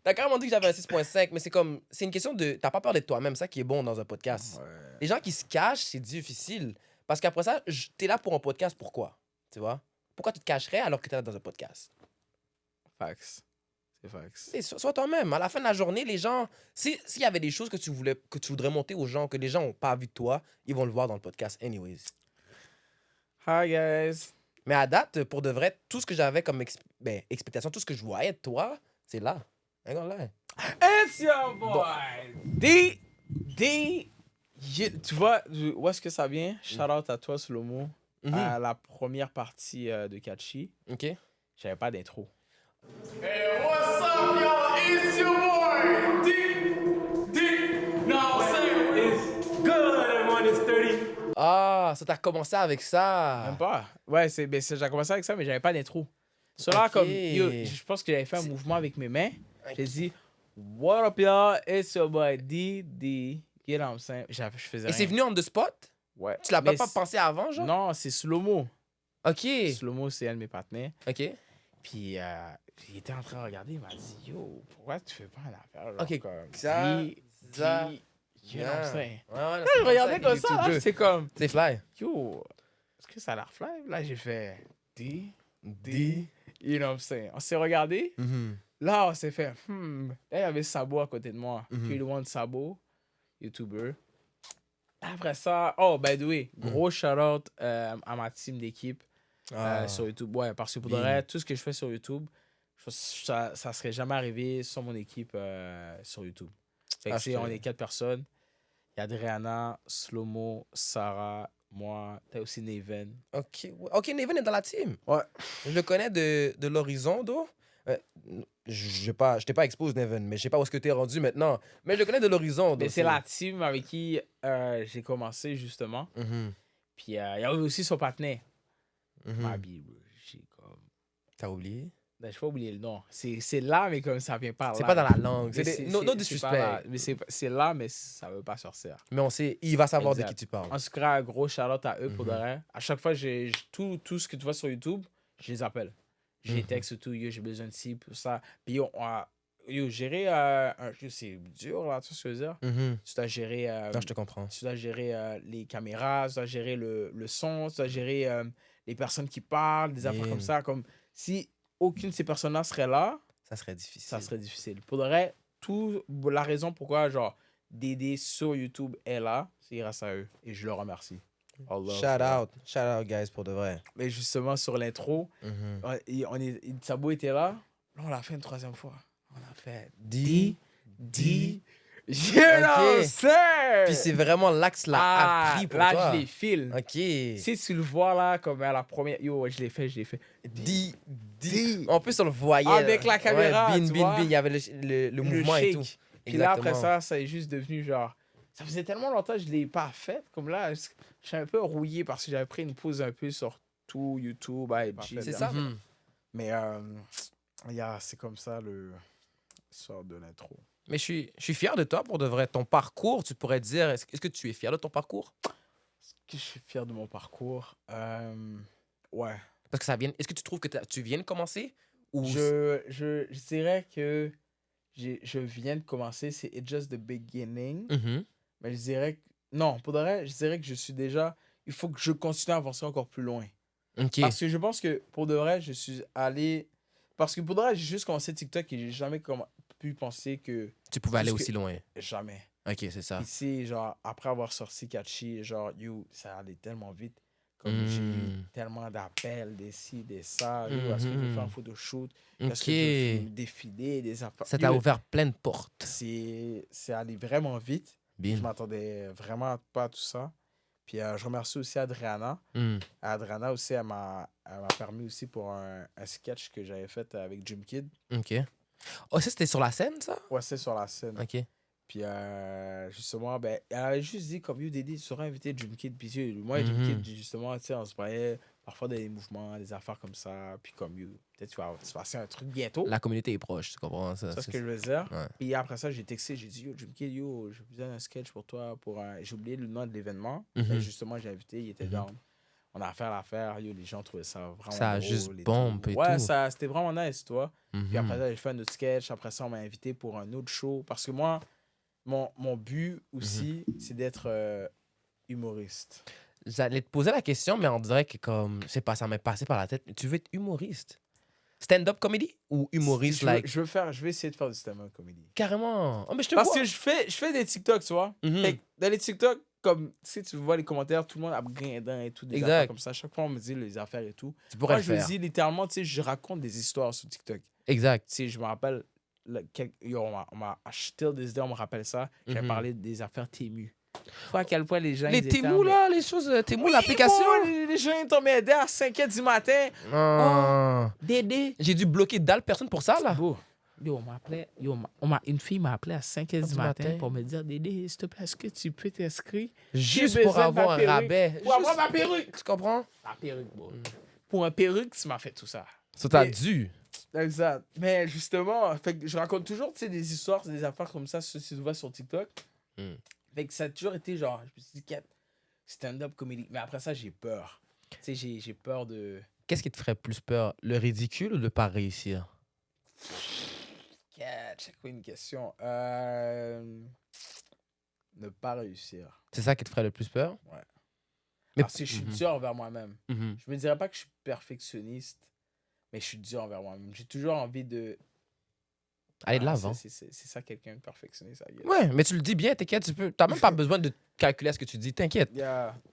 T'as carrément dit que j'avais un 6.5, mais c'est comme. C'est une question de. T'as pas peur d'être toi-même, ça qui est bon dans un podcast. Ouais. Les gens qui se cachent, c'est difficile. Parce qu'après ça, t'es là pour un podcast, pourquoi? Tu vois? Pourquoi tu te cacherais alors que t'es là dans un podcast? Fax. C'est fax. Et sois toi-même. À la fin de la journée, les gens. S'il y avait des choses que tu voudrais monter aux gens, que les gens n'ont pas vu de toi, ils vont le voir dans le podcast, anyways. Hi, guys. Mais à date, pour de vrai, tout ce que j'avais comme expectation, tout ce que je voyais de toi, c'est là. Ain't gonna lie. It's your boy. Tu vois, où est-ce que ça vient? Shout out à toi, Slomo. Mhm. À la première partie de Catchy, OK? j'avais pas d'intro. Hey, what's up, y'all? It's your boy, D. No, I'm saying it's good. Everyone is 30. Ah, ça t'a commencé avec ça. Même pas. Ouais, j'ai commencé avec ça, mais j'avais pas d'intro. Cela, Ok. comme, yo, je pense que j'avais fait un mouvement avec mes mains. J'ai dit, what up, y'all? It's your boy, D. You know what I'm saying? Je faisais Et c'est rien. venu on the spot? Ouais. Tu l'as Mais pas pensé avant, genre? Non, c'est Slomo. OK. Slomo, c'est un de mes partenaires. OK. Puis, il était en train de regarder, il m'a dit, yo, pourquoi tu fais pas une affaire? Genre, Ok, comme, ça, you know what I'm Yeah. saying? Ouais, Je regardais comme ça, là, c'est comme, C'est fly. yo, est-ce que ça a l'air fly? Là, j'ai fait, D, you know what I'm saying? On s'est regardé, Mhm. là, on s'est fait, Là, il y avait Sabo à côté de moi. Mhm. Puis, le one Sabo, YouTuber. Après ça, oh, by the way, gros shout-out à ma team d'équipe Ah. sur YouTube. Ouais, parce que pour de Bien. vrai, tout ce que je fais sur YouTube, ça serait jamais arrivé sans mon équipe sur YouTube. Fait que, Ah, tu sais, je te- on est 4 personnes. Il y a Adriana, Slomo, Sarah, moi. T'as aussi Neven. OK. Ouais. OK, Neven est dans la team. Ouais. Je le connais de l'horizon, d'où? Je t'ai pas exposé, Neven, mais je sais pas où est-ce que t'es rendu maintenant. Mais je le connais de l'horizon. Mais donc c'est la team avec qui j'ai commencé, justement. Mhm. Puis il y a aussi son partenaire. Mhm. Mabi, bro. J'ai comme... T'as oublié? Ben, je vais pas oublier le nom. C'est là, mais comme ça vient pas là. C'est pas dans la langue. Mais C'est no c'est pas disrespect. là. Mais c'est là, mais ça veut pas sortir. Mais on sait, il va savoir Exact. de qui tu parles. En tout cas, un gros shout-out à eux pour de Mhm. vrai. À chaque fois, tout ce que tu vois sur YouTube, je les appelle. Je les Mhm. texte tout, yo, j'ai besoin de ci, pour ça. Puis yo, gérer c'est dur, là, tu sais ce que je veux dire? Mhm. Tu dois gérer, Non, je te comprends. tu dois gérer les caméras, tu dois gérer le son, tu dois gérer les personnes qui parlent, des affaires Yeah. comme ça. Comme si aucune de ces personnes-là serait là, Ça serait difficile. ça serait difficile. Pour de vrai, la raison pourquoi, genre, Dédé sur YouTube est là, c'est grâce à eux. Et je le remercie. Shout out, guys, pour de vrai. Mais justement, sur l'intro, Sabo était là. Là, on l'a fait une troisième fois. On a fait D. You know, sir! Puis c'est vraiment là que l'a appris pour là, toi. je les file. OK. Si tu le vois là, comme à la première. Yo, je l'ai fait. D. En plus, on le voyait. Avec la caméra, Ouais, tu vois. il y avait le mouvement et tout. Puis là, après ça est juste devenu genre. Ça faisait tellement longtemps que je ne l'ai pas fait. Comme là, je suis un peu rouillé parce que j'avais pris une pause un peu sur tout YouTube, IG. C'est ça. Mais c'est comme ça le sort de l'intro. Mais je suis fier de toi pour de vrai. Ton parcours, tu pourrais dire, est-ce que tu es fier de ton parcours? Est-ce que je suis fier de mon parcours? Ouais. Parce que est-ce que tu trouves que tu viens de commencer? Ou... Je dirais que je viens de commencer, c'est It's just the beginning. Mais je dirais que, non, pour de vrai, je dirais que je suis déjà, il faut que je continue à avancer encore plus loin. OK. Parce que je pense que pour de vrai, je suis allé, parce que pour de vrai, j'ai juste commencé TikTok et j'ai jamais pu penser que... Tu pouvais aller aussi loin. Jamais. OK, c'est ça. Ici, genre, après avoir sorti Catchy, genre, ça allait tellement vite. Comme j'ai eu tellement d'appels, des ci, des ça. Est-ce que je veux faire un photoshoot? Est-ce que je veux défiler, des affaires? Ça t'a ouvert plein de portes. C'est allé vraiment vite. Bien. Je m'attendais vraiment pas à tout ça. Puis je remercie aussi Adriana. Adriana aussi, elle m'a permis aussi pour un sketch que j'avais fait avec Jim Kid. OK. Oh, ça, c'était sur la scène, ça? Ouais, c'est sur la scène. OK. Puis justement, ben, elle avait juste dit comme, yo, Dédé, tu saurais inviter Jim Kid. Puis moi et Jim Kid, justement, tu sais, on se voyait parfois des mouvements, des affaires comme ça. Puis comme, yo, peut-être tu vas se passer un truc bientôt. La communauté est proche, tu comprends ça? C'est ce que je veux dire. Ouais. Puis après ça, j'ai texté, j'ai dit, yo, Jim Kid, yo, j'ai besoin d'un sketch pour toi. J'ai oublié le nom de l'événement. Et justement, j'ai invité, il était down. On a fait l'affaire, yo, les gens trouvaient ça vraiment ça a drôle juste et bombe tout. et Ouais, tout. c'était vraiment nice, toi. Puis après ça, j'ai fait un autre sketch. Après ça, on m'a invité pour un autre show. Parce que moi, mon but aussi, c'est d'être humoriste. J'allais te poser la question, mais on dirait que comme, je sais pas, ça m'est passé par la tête. Mais tu veux être humoriste? Stand-up comedy ou humoriste Je veux essayer de faire du stand-up comedy. Carrément. Oh, mais je te Parce vois. que je fais des TikTok, tu vois. Fait que dans les TikTok, comme tu vois les commentaires, tout le monde a grindant et tout, des affaires comme ça. Chaque fois, on me dit les affaires et tout. Tu pourrais Moi, le je faire. dis littéralement, tu sais, je raconte des histoires sur TikTok. Exact. Tu sais, je me rappelle, on m'a still this day, on me rappelle ça. J'ai parlé des affaires Temu. Tu vois à quel point les gens... Les Temu, là, les choses, Temu, l'application. Les gens, ils t'ont aidé à 5h du matin. Oh, Dédé. j'ai dû bloquer dalle personne pour ça, là. Une fille m'a appelé à 5h du matin pour me dire, Dédé, s'il te plaît, est-ce que tu peux t'inscrire? Juste pour avoir un rabais. Pour avoir ma perruque. Tu comprends? Ma perruque, bro. Pour un perruque, tu m'as fait tout ça. Ça t'a dû. Exact. Mais justement, fait que je raconte toujours des histoires, des affaires comme ça, si tu vois sur TikTok. Fait que ça a toujours été genre, je me suis dit, stand-up comedy. Mais après ça, j'ai peur. Tu sais, j'ai peur de... Qu'est-ce qui te ferait plus peur? Le ridicule ou de pas réussir? C'est quoi une question? Ne pas réussir. C'est ça qui te ferait le plus peur? Ouais. Mais... Parce que je suis dur envers moi-même. Je me dirais pas que je suis perfectionniste, mais je suis dur envers moi-même. J'ai toujours envie de... Aller de l'avant. C'est ça, quelqu'un de perfectionniste. Ouais, mais tu le dis bien, t'inquiète. T'as même pas besoin de calculer ce que tu dis, t'inquiète.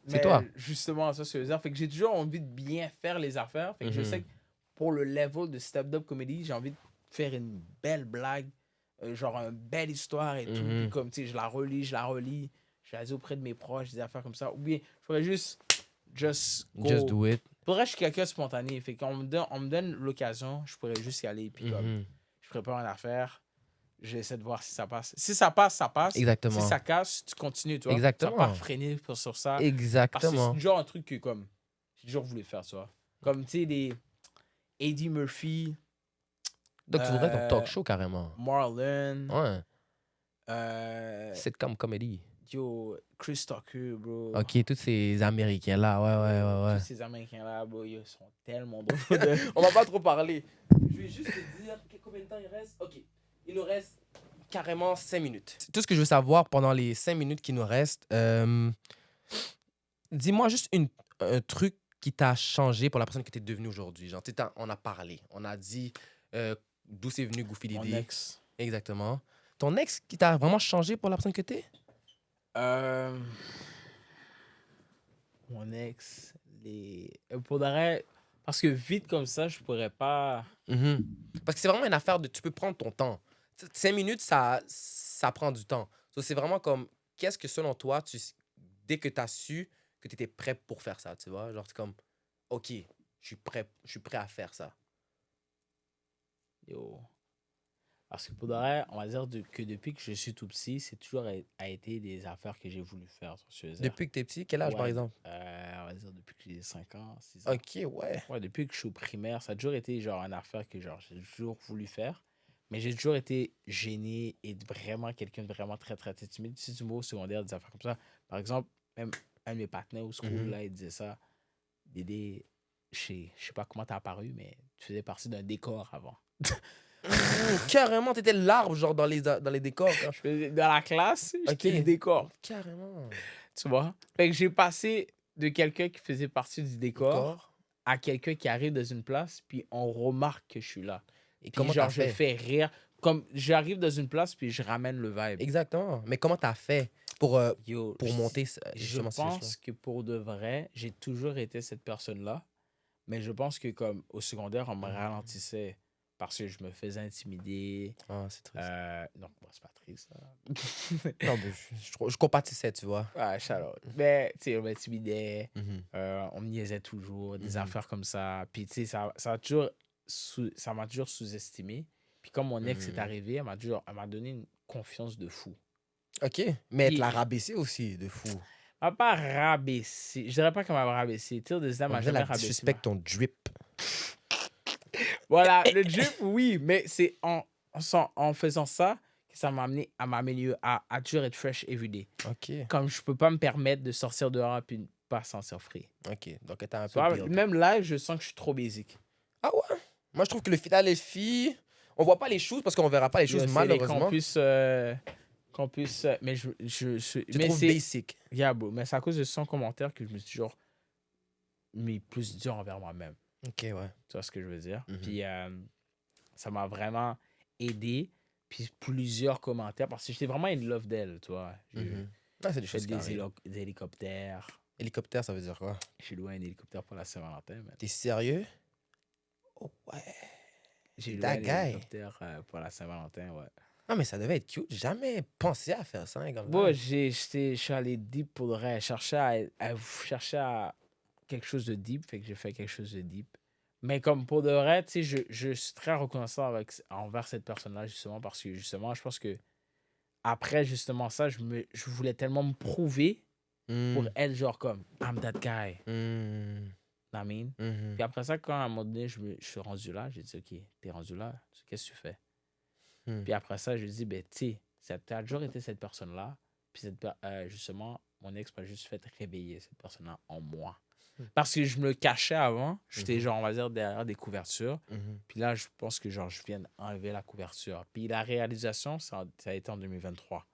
C'est toi. Justement, ça, c'est le dire. Fait que j'ai toujours envie de bien faire les affaires. Fait que je sais que pour le level de stand-up comedy, j'ai envie de faire une belle blague, genre une belle histoire et tout. Puis comme, tu sais, je la relis, je la dis auprès de mes proches, des affaires comme ça. Ou bien, je pourrais juste go. Just do it. Pour vrai, je suis quelqu'un de spontané. Fait qu'on me donne l'occasion, je pourrais juste y aller. Puis comme, je prépare une affaire, j'essaie de voir si ça passe. Si ça passe, ça passe. Exactement. Si ça casse, tu continues, tu vois. Exactement. Tu vas pas freiner sur ça. Exactement. Parce que c'est toujours un truc que, comme, j'ai toujours voulu faire, tu vois. Comme, tu sais, des Eddie Murphy. Donc, tu voudrais ton talk show carrément. Marlon. Ouais. Sitcom comedy. Yo, Chris Tucker, bro. Ok, tous ces Américains-là, ouais. Tous ces Américains-là, bro, ils sont tellement drôles. On va pas trop parler. Je vais juste te dire combien de temps il reste. Ok, il nous reste carrément 5 minutes. Tout ce que je veux savoir pendant les 5 minutes qui nous restent, dis-moi juste un truc qui t'a changé pour la personne que t'es devenue aujourd'hui. Genre, on a parlé, on a dit d'où c'est venu Goofy Dédé. Mon ex. Exactement. Ton ex qui t'a vraiment changé pour la personne que t'es? mon ex, pour de vrai, parce que vite comme ça, je pourrais pas. Mhm. Parce que c'est vraiment une affaire de. Tu peux prendre ton temps. 5 minutes, ça prend du temps. So, c'est vraiment comme. Qu'est-ce que selon toi, dès que tu as su que tu étais prêt pour faire ça, tu vois? Genre, c'est comme. OK, je suis prêt à faire ça. Yo. Parce que pour de vrai, on va dire que depuis que je suis tout petit, c'est toujours a été des affaires que j'ai voulu faire. Depuis que tu es petit, quel âge, par exemple? On va dire depuis que j'ai 5 ans, 6 ans. OK, ouais. Ouais, depuis que je suis au primaire, ça a toujours été genre une affaire que genre j'ai toujours voulu faire. Mais j'ai toujours été gêné et vraiment quelqu'un de vraiment très, très, très timide. Si tu me vois au secondaire, des affaires comme ça. Par exemple, même un de mes partenaires au school, là, il disait ça. Dédé, je sais pas comment t'as apparu, mais tu faisais partie d'un décor avant. Carrément, t'étais l'arbre, genre, dans les décors. Hein. Dans la classe, j'étais le décor. Carrément. Tu vois? Fait que j'ai passé de quelqu'un qui faisait partie du décor D'accord. à quelqu'un qui arrive dans une place, puis on remarque que je suis là. Et Puis comment genre, t'as je fait? fais rire. Comme j'arrive dans une place, puis je ramène le vibe. Exactement. Mais comment t'as fait pour Yo, monter je justement ces pense que pour de vrai, j'ai toujours été cette personne-là. Mais je pense que comme au secondaire, on me ralentissait parce que je me faisais intimider. Ah, c'est triste. Non, moi, c'est pas triste. Ça. Non, mais je compatissais, tu vois. Ah, shout-out. Mais, tu sais, on m'intimidait. Mhm. On me niaisait toujours. Des Mhm. affaires comme ça. Puis, tu sais, ça m'a toujours sous-estimé. Puis, comme mon ex est arrivé, elle m'a donné une confiance de fou. OK. Mais elle Puis- te l'a rabaissé aussi, de fou. Elle m'a pas rabaissé. Je dirais pas qu'elle m'a rabaissé. Till this day, elle On m'a dirait jamais la rabaissé. disrespect ton drip. Voilà, le drip, oui, mais c'est en faisant ça que ça m'a amené à m'améliorer, à toujours être fresh everyday. OK. Comme je peux pas me permettre de sortir dehors et puis ne pas sentir frais. OK. Donc, t'as un Tu peu vois, build. même là, je sens que je suis trop basique. Ah ouais? Moi, je trouve que le final, les filles, on voit pas les choses parce qu'on verra pas les choses, C'est malheureusement. qu'on puisse mais je Tu mais trouves c'est basic. yeah, bro, mais c'est à cause de son commentaire que je me suis toujours mis plus dur envers moi-même. OK, ouais. Tu vois ce que je veux dire? Mhm. Puis ça m'a vraiment aidé. Puis plusieurs commentaires, parce que j'étais vraiment in love d'elle, tu vois. J'ai Ah, c'est des fait choses qui arrivent. des hélicoptères. Hélicoptère, ça veut dire quoi? J'ai loué un hélicoptère pour la Saint-Valentin, man. T'es sérieux? Oh, ouais. J'ai loué That un guy. hélicoptère pour la Saint-Valentin, ouais. Ah, mais ça devait être cute. J'ai jamais pensé à faire ça, hein, comme Bon, ça. je suis allé deep pour le vrai. Je cherchais à quelque chose de deep, fait que j'ai fait quelque chose de deep. Mais comme pour de vrai, tu sais, je suis très reconnaissant envers cette personne-là, justement, parce que, justement, je pense que après, justement, ça, je voulais tellement me prouver pour elle, genre comme, I'm that guy. I mean? Puis après ça, quand à un moment donné, je suis rendu là, j'ai dit, OK, t'es rendu là, qu'est-ce que tu fais? Puis après ça, je dis, ben, tu sais, t'as toujours été cette personne-là. Puis justement, mon ex m'a juste fait réveiller cette personne-là en moi. Parce que je me le cachais avant. J'étais, genre, on va dire, derrière des couvertures. Puis là, je pense que, genre, je viens d'enlever la couverture. Puis la réalisation, ça a été en 2023.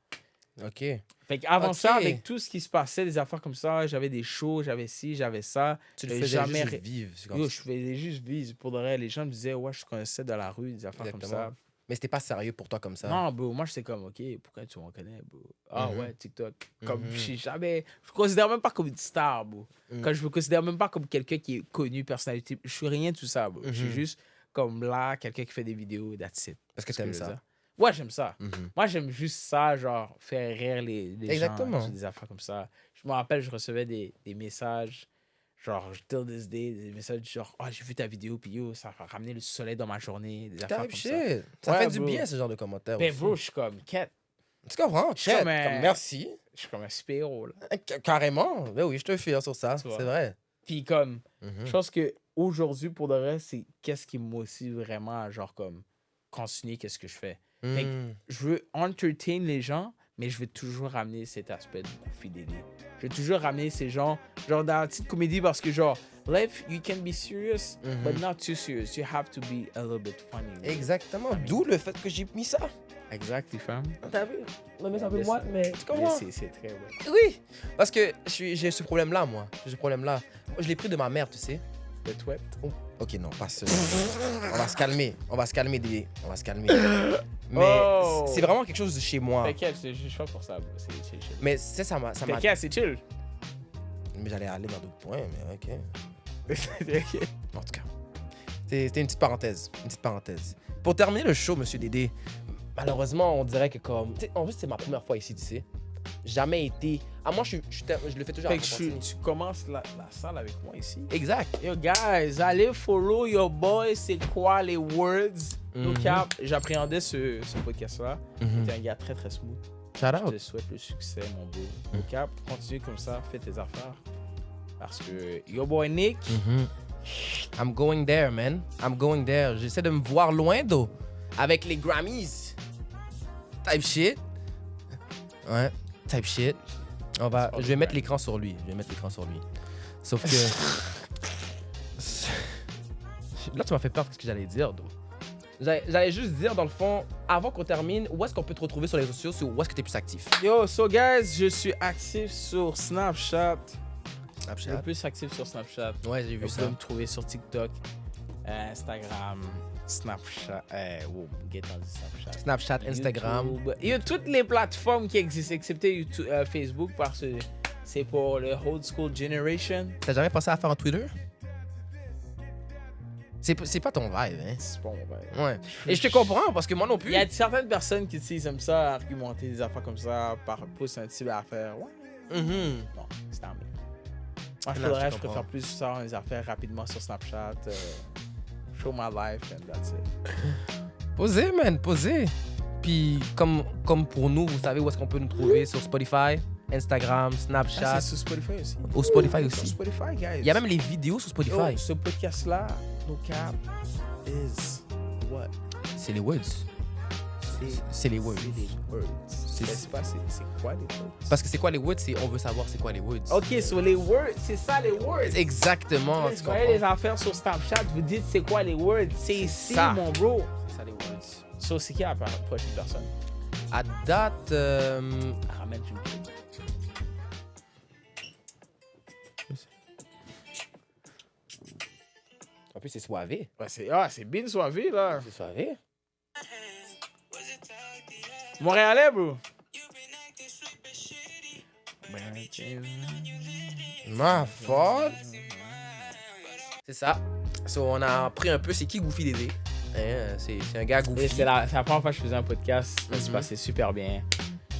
OK. Fait qu'avant Ok. ça, avec tout ce qui se passait, des affaires comme ça, j'avais des shows, j'avais ci, j'avais ça. Tu le J'ai faisais jamais juste vivre. c'est comme Yo, ça. je faisais juste vivre. Pour de vrai, les gens me disaient, ouais, je te connaissais dans la rue, des affaires comme ça. Exactement. Mais c'était pas sérieux pour toi comme ça. Non, bro, moi, j'étais comme, OK, pourquoi tu me reconnais, bro? Ah Mhm. ouais, TikTok. Comme, Mhm. je me considère même pas comme une star, bro. Mhm. Quand je me considère même pas comme quelqu'un qui est connu, personnalité. Je suis rien de tout ça, bro. Je suis Mhm. juste comme là, quelqu'un qui fait des vidéos, that's it. Parce que C'est ce t'aimes je veux ça. dire. Ouais, j'aime ça. Mhm. Moi, j'aime juste ça, genre, faire rire les Exactement. gens, des affaires comme ça. Je me rappelle, je recevais des messages, genre, till this day, des messages genre, oh, j'ai vu ta vidéo, puis yo, ça a ramené le soleil dans ma journée, des affaires Type comme ça. shit. Ça Ouais, fait du bro. bien, ce genre de commentaires. Mais aussi. bro, je suis comme, quête. Tu comprends? suis Chat, comme un- comme merci. Je suis comme un super-héros, là. Carrément. Ben oui, je te fie sur ça. Tu vois. C'est vrai. Puis comme, Mhm. je pense que aujourd'hui pour de vrai, c'est qu'est-ce qui me motive vraiment à genre comme continuer qu'est-ce que je fais. Fait que Mhm. je veux entertain les gens, mais je veux toujours ramener cet aspect de fidélité. Je veux toujours ramener ces gens, genre dans la petite comédie, parce que genre, life, you can be serious, but not too serious. You have to be a little bit funny. Exactement. D'où le fait que j'ai mis ça. Exact, les femmes. T'as vu? Non, mais c'est un peu Yes. moite, mais tu Mais comprends? c'est très ouais. Oui. Parce que j'ai ce problème-là, moi. J'ai ce problème-là. Moi, je l'ai pris de ma mère, tu sais. Le twet. Oh, ok, non, pas ça. On va se calmer. On va se calmer, Dédé. On va se calmer. Mais Oh. c'est vraiment quelque chose de chez moi. T'inquiète, je suis pas pour ça, bro. C'est chill. Mais ça m'a. T'inquiète, c'est chill. Mais j'allais aller dans d'autres points, mais ok. Ok. En tout cas, c'était une petite parenthèse. Une petite parenthèse. Pour terminer le show, Monsieur Dédé, malheureusement, on dirait que comme... En plus, c'est ma première fois ici, tu sais. Jamais été... Ah, moi, je le fais toujours à Fait que Constantine. tu commences la salle avec moi ici. Exact. Yo, guys, allez follow your boy. C'est quoi les words? No cap, j'appréhendais ce podcast-là. T'es un gars très, très smooth. Shout Je te out. souhaite le succès, mon bro. No cap, continue comme ça, fais tes affaires. Parce que your boy Nick, I'm going there, man. I'm going there. J'essaie de me voir loin, d'eau. Avec les Grammys. Type shit. Ouais, type shit. Je vais mettre l'écran sur lui. Sauf que... Là, tu m'as fait peur de ce que j'allais dire, d'eau. J'allais juste dire, dans le fond, avant qu'on termine, où est-ce qu'on peut te retrouver sur les réseaux sociaux? Où est-ce que tu es plus actif? yo, so guys, je suis actif sur Snapchat. Le Snapchat. plus actif sur Snapchat. Ouais, j'ai vu Vous ça. pouvez me trouver sur TikTok, Instagram, Snapchat. Get on Snapchat. Snapchat, Instagram. YouTube. Il y a toutes les plateformes qui existent, excepté YouTube, Facebook, parce que c'est pour le old school generation. T'as jamais pensé à faire un Twitter? C'est pas ton vibe, hein? C'est pas mon vibe. Ouais. Et je te comprends, parce que moi non Il plus. y a certaines personnes qui ils aiment ça, argumenter des affaires comme ça, par pousser un type d'affaires. Ouais. Mhm. Non, c'est en bien. Moi, Non, je je préfère plus ça, des affaires rapidement sur Snapchat. Show my life and that's it. Posez, man, posez. Puis, comme pour nous, vous savez où est-ce qu'on peut nous trouver? Sur Spotify, Instagram, Snapchat, Ah, c'est sur Spotify aussi. au Spotify Sur aussi. Spotify, guys. Il y a même les vidéos sur Spotify. Yo, ce podcast-là, no cap, is what? C'est les words. C'est les words. C'est les words. C'est pas, c'est quoi les words? Parce que c'est quoi les words? On veut savoir c'est quoi les words. Ok, sur les words, c'est ça les words. Exactement. Vous Tu voyez les comprends? affaires sur Snapchat, vous dites c'est quoi les words? C'est ici, ça. mon bro. C'est ça les words. So, c'est qui la prochaine personne? À date, Ramène une clé. en plus c'est soivé. Ouais, c'est bien soivé, là. C'est soivé. Montréalais, bro. Ma faute. C'est ça. So, on a pris un peu c'est qui Goofy Dédé. Hein, c'est un gars Et Goofy. c'est la première fois que je faisais un podcast. Ça se Mhm. passait super bien.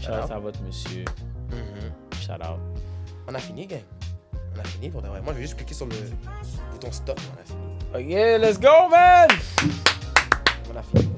Shout out Shout-out. à votre monsieur. Mhm. Shout out. On a fini, gang. On a fini pour de vrai. Moi, je vais juste cliquer sur le bouton stop. On a fini. Ok, let's go, man! On a fini.